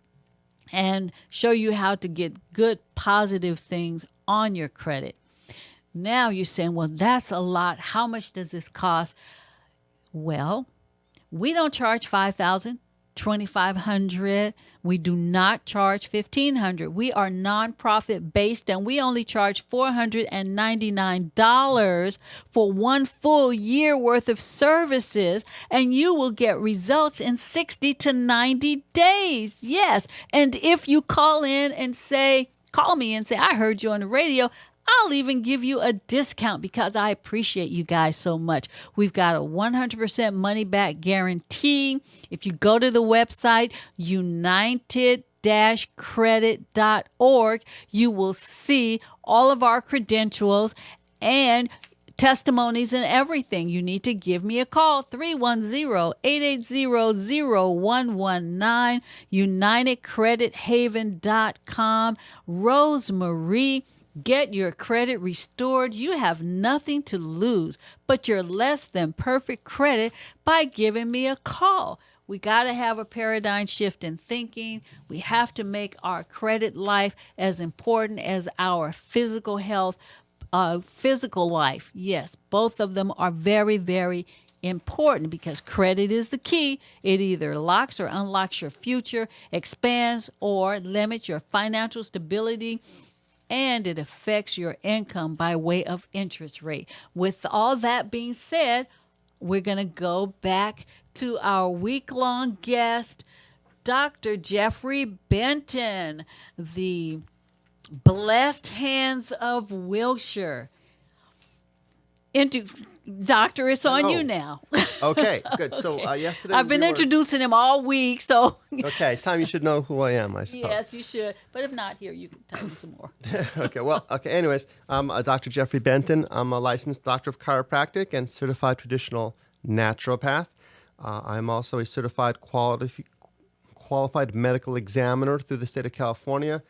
and show you how to get good, positive things on your credit. Now you're saying, well, that's a lot. How much does this cost? Well, we don't charge $5,000, $2,500. We do not charge $1,500. We are nonprofit based, and we only charge $499 for 1 full year worth of services, and you will get results in 60 to 90 days. Yes. And if you call me and say, I heard you on the radio, I'll even give you a discount because I appreciate you guys so much. We've got a 100% money back guarantee. If you go to the website, united-credit.org, you will see all of our credentials and testimonies and everything. You need to give me a call, 310-880-0119, unitedcredithaven.com. Rosemary, get your credit restored. You have nothing to lose but your less than perfect credit by giving me a call. We got to have a paradigm shift in thinking. We have to make our credit life as important as our physical health, physical life. Yes, both of them are very, very important because credit is the key. It either locks or unlocks your future, expands or limits your financial stability, and it affects your income by way of interest rate. With all that being said, we're going to go back to our week-long guest, Dr. Jeffrey Benton, the blessed hands of Wilshire. Doctor, it's on you now. Okay, good. So yesterday I've been introducing him all week, so. Okay, time you should know who I am, I suppose. Yes, you should. But if not, here, you can tell me some more. Anyways, I'm Dr. Jeffrey Benton. I'm a licensed doctor of chiropractic and certified traditional naturopath. I'm also a certified qualified medical examiner through the state of California.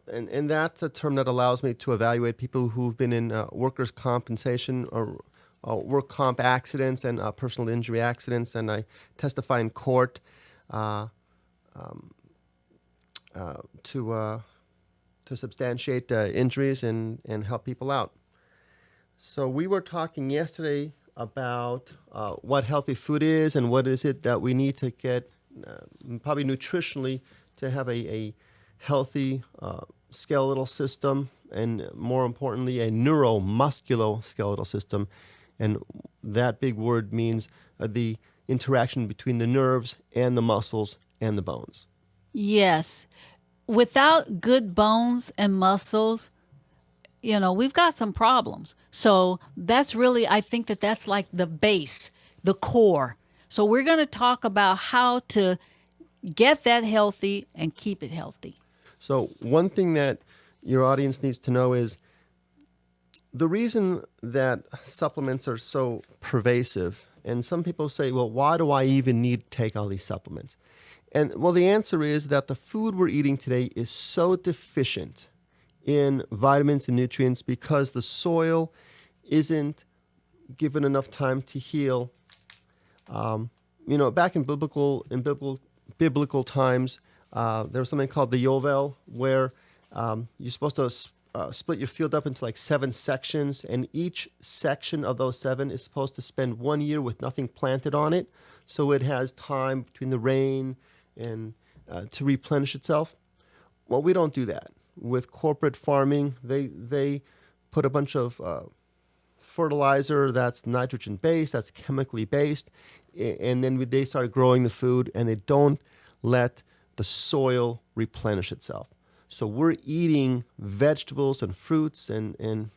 And that's a term that allows me to evaluate people who've been in workers' compensation or work comp accidents and personal injury accidents, and I testify in court to substantiate injuries and help people out. So we were talking yesterday about what healthy food is and what is it that we need to get probably nutritionally to have a healthy skeletal system, and more importantly, a neuromusculoskeletal system. And that big word means the interaction between the nerves and the muscles and the bones. Yes. Without good bones and muscles, we've got some problems. So that's really, I think that's like the base, the core. So we're going to talk about how to get that healthy and keep it healthy. So one thing that your audience needs to know is the reason that supplements are so pervasive, and some people say, well, why do I even need to take all these supplements? And well, the answer is that the food we're eating today is so deficient in vitamins and nutrients because the soil isn't given enough time to heal. Back in biblical times, there was something called the Yovel, where you're supposed to split your field up into like 7 sections, and each section of those 7 is supposed to spend 1 year with nothing planted on it, so it has time between the rain and to replenish itself. Well, we don't do that. With corporate farming, they put a bunch of fertilizer that's nitrogen based, that's chemically based, and then they start growing the food, and they don't let the soil replenish itself. So we're eating vegetables and fruits, and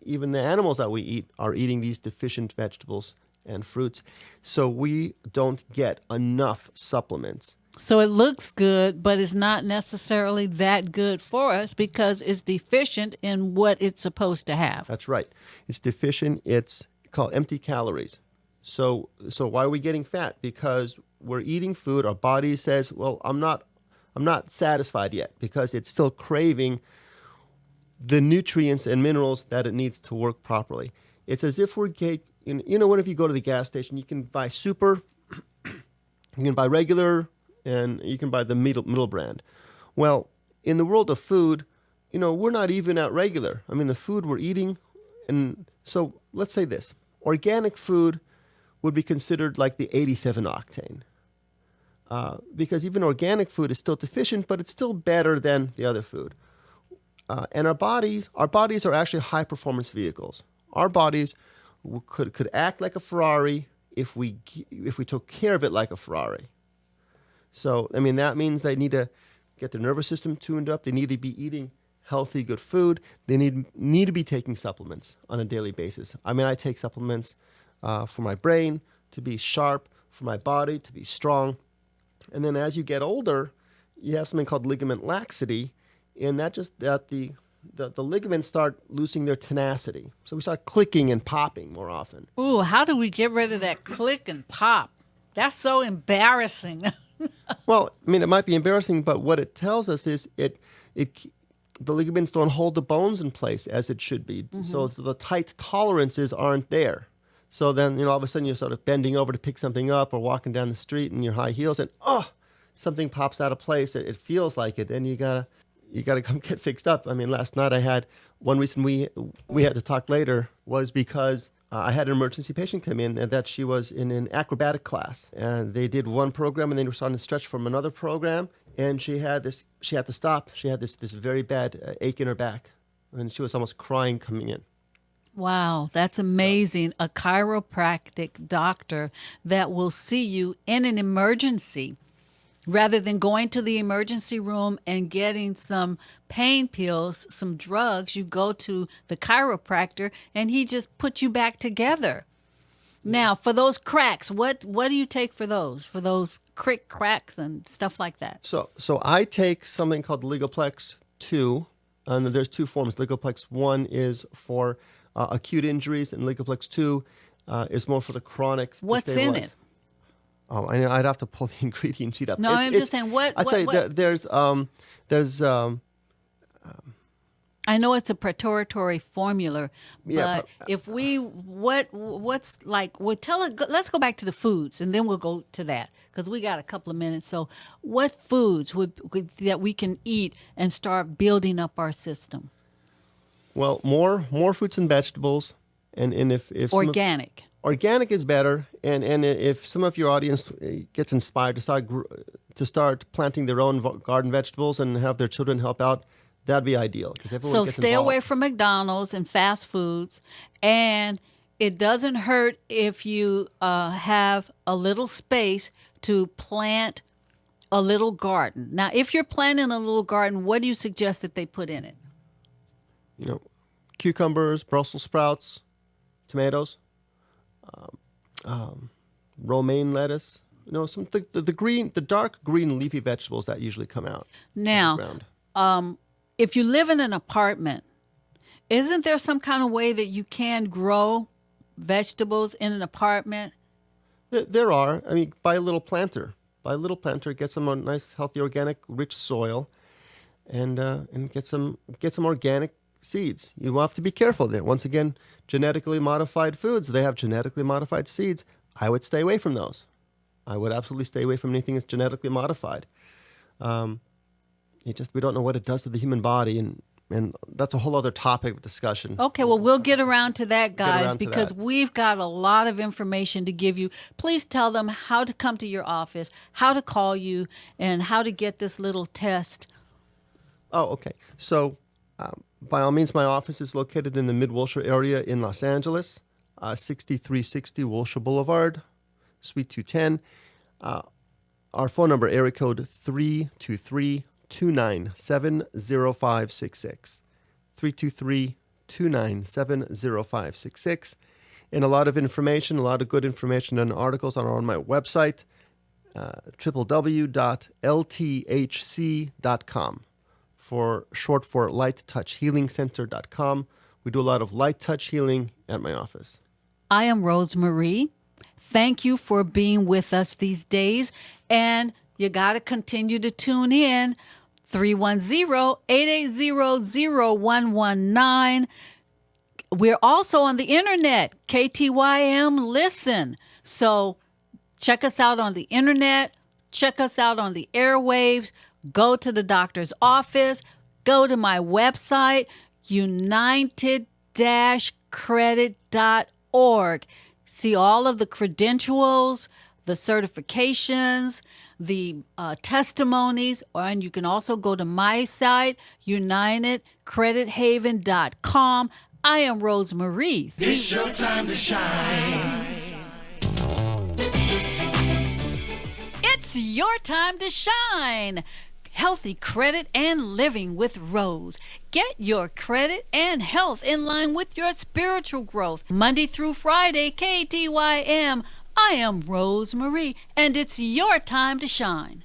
even the animals that we eat are eating these deficient vegetables and fruits. So we don't get enough supplements. So it looks good, but it's not necessarily that good for us because it's deficient in what it's supposed to have. That's right. It's deficient. It's called empty calories. So why are we getting fat? Because we're eating food. Our body says, "Well, I'm not satisfied yet," because it's still craving the nutrients and minerals that it needs to work properly. It's as if what if you go to the gas station, you can buy super, you can buy regular, and you can buy the middle brand. Well, in the world of food, we're not even at regular. I mean, the food we're eating, and so let's say this: organic food would be considered like the 87 octane. Because even organic food is still deficient, but it's still better than the other food. And our bodies are actually high performance vehicles. Our bodies could act like a Ferrari if we took care of it like a Ferrari. So, I mean, that means they need to get their nervous system tuned up. They need to be eating healthy, good food. They need to be taking supplements on a daily basis. I mean, I take supplements for my brain to be sharp, for my body to be strong. And then as you get older, you have something called ligament laxity, and that the ligaments start losing their tenacity. So we start clicking and popping more often. Ooh, how do we get rid of that click and pop? That's so embarrassing. Well, I mean, it might be embarrassing, but what it tells us is the ligaments don't hold the bones in place as it should be. Mm-hmm. So the tight tolerances aren't there. So then, all of a sudden you're sort of bending over to pick something up or walking down the street in your high heels, and something pops out of place. It feels like it, and you gotta come get fixed up. I mean, last night I had one reason we had to talk later was because I had an emergency patient come in, and that she was in an acrobatic class, and they did one program, and they were starting to stretch from another program, and she had to stop. She had this very bad ache in her back, and she was almost crying coming in. Wow, that's amazing. A chiropractic doctor that will see you in an emergency rather than going to the emergency room and getting some pain pills, some drugs. You go to the chiropractor and he just puts you back together. Now, for those cracks, what do you take for those? For those cracks and stuff like that? So I take something called Ligoplex 2, and there's two forms. Ligoplex 1 is for acute injuries, and Ligoplex 2 is more for the chronic. What's in it? Oh, I'd have to pull the ingredient sheet up. No, I'm just saying what. I'd say there's I know it's a preparatory formula, but Yeah, if we what's like, well, let's go back to the foods, and then we'll go to that because we got a couple of minutes. So, what foods would that we can eat and start building up our system? Well, more fruits and vegetables, and if Organic. Organic is better, and if some of your audience gets inspired to start planting their own garden vegetables and have their children help out, that'd be ideal. So stay away from McDonald's and fast foods, and it doesn't hurt if you have a little space to plant a little garden. Now, if you're planting a little garden, what do you suggest that they put in it? Cucumbers, Brussels sprouts, tomatoes, romaine lettuce. The dark green leafy vegetables that usually come out. Now, if you live in an apartment, isn't there some kind of way that you can grow vegetables in an apartment? There are. I mean, buy a little planter. Get some nice, healthy, organic, rich soil, and get some organic seeds. You have to be careful there. Once again, genetically modified foods, they have genetically modified seeds. I would stay away from those. I would absolutely stay away from anything that's genetically modified. We don't know what it does to the human body, and that's a whole other topic of discussion. Okay, well, we'll get around to that, guys, because we've got a lot of information to give you. Please tell them how to come to your office, how to call you, and how to get this little test Oh, okay. So, by all means, my office is located in the Mid-Wilshire area in Los Angeles, 6360 Wilshire Boulevard, Suite 210. Our phone number, area code 323-297-0566. 323-297-0566. And a lot of information, a lot of good information and articles are on my website, www.lthc.com, for short for lighttouchhealingcenter.com. We do a lot of light touch healing at my office. I am Rosemarie. Thank you for being with us these days. And you got to continue to tune in. 310-880-0119. We're also on the internet, KTYM Listen. So check us out on the internet. Check us out on the airwaves. Go to the doctor's office. Go to my website, united-credit.org. See all of the credentials, the certifications, the testimonies, and you can also go to my site, unitedcredithaven.com. I am Rosemarie. It's your time to shine. It's your time to shine. Healthy credit and living with Rose. Get your credit and health in line with your spiritual growth. Monday through Friday, KTYM. I am Rosemarie, and it's your time to shine.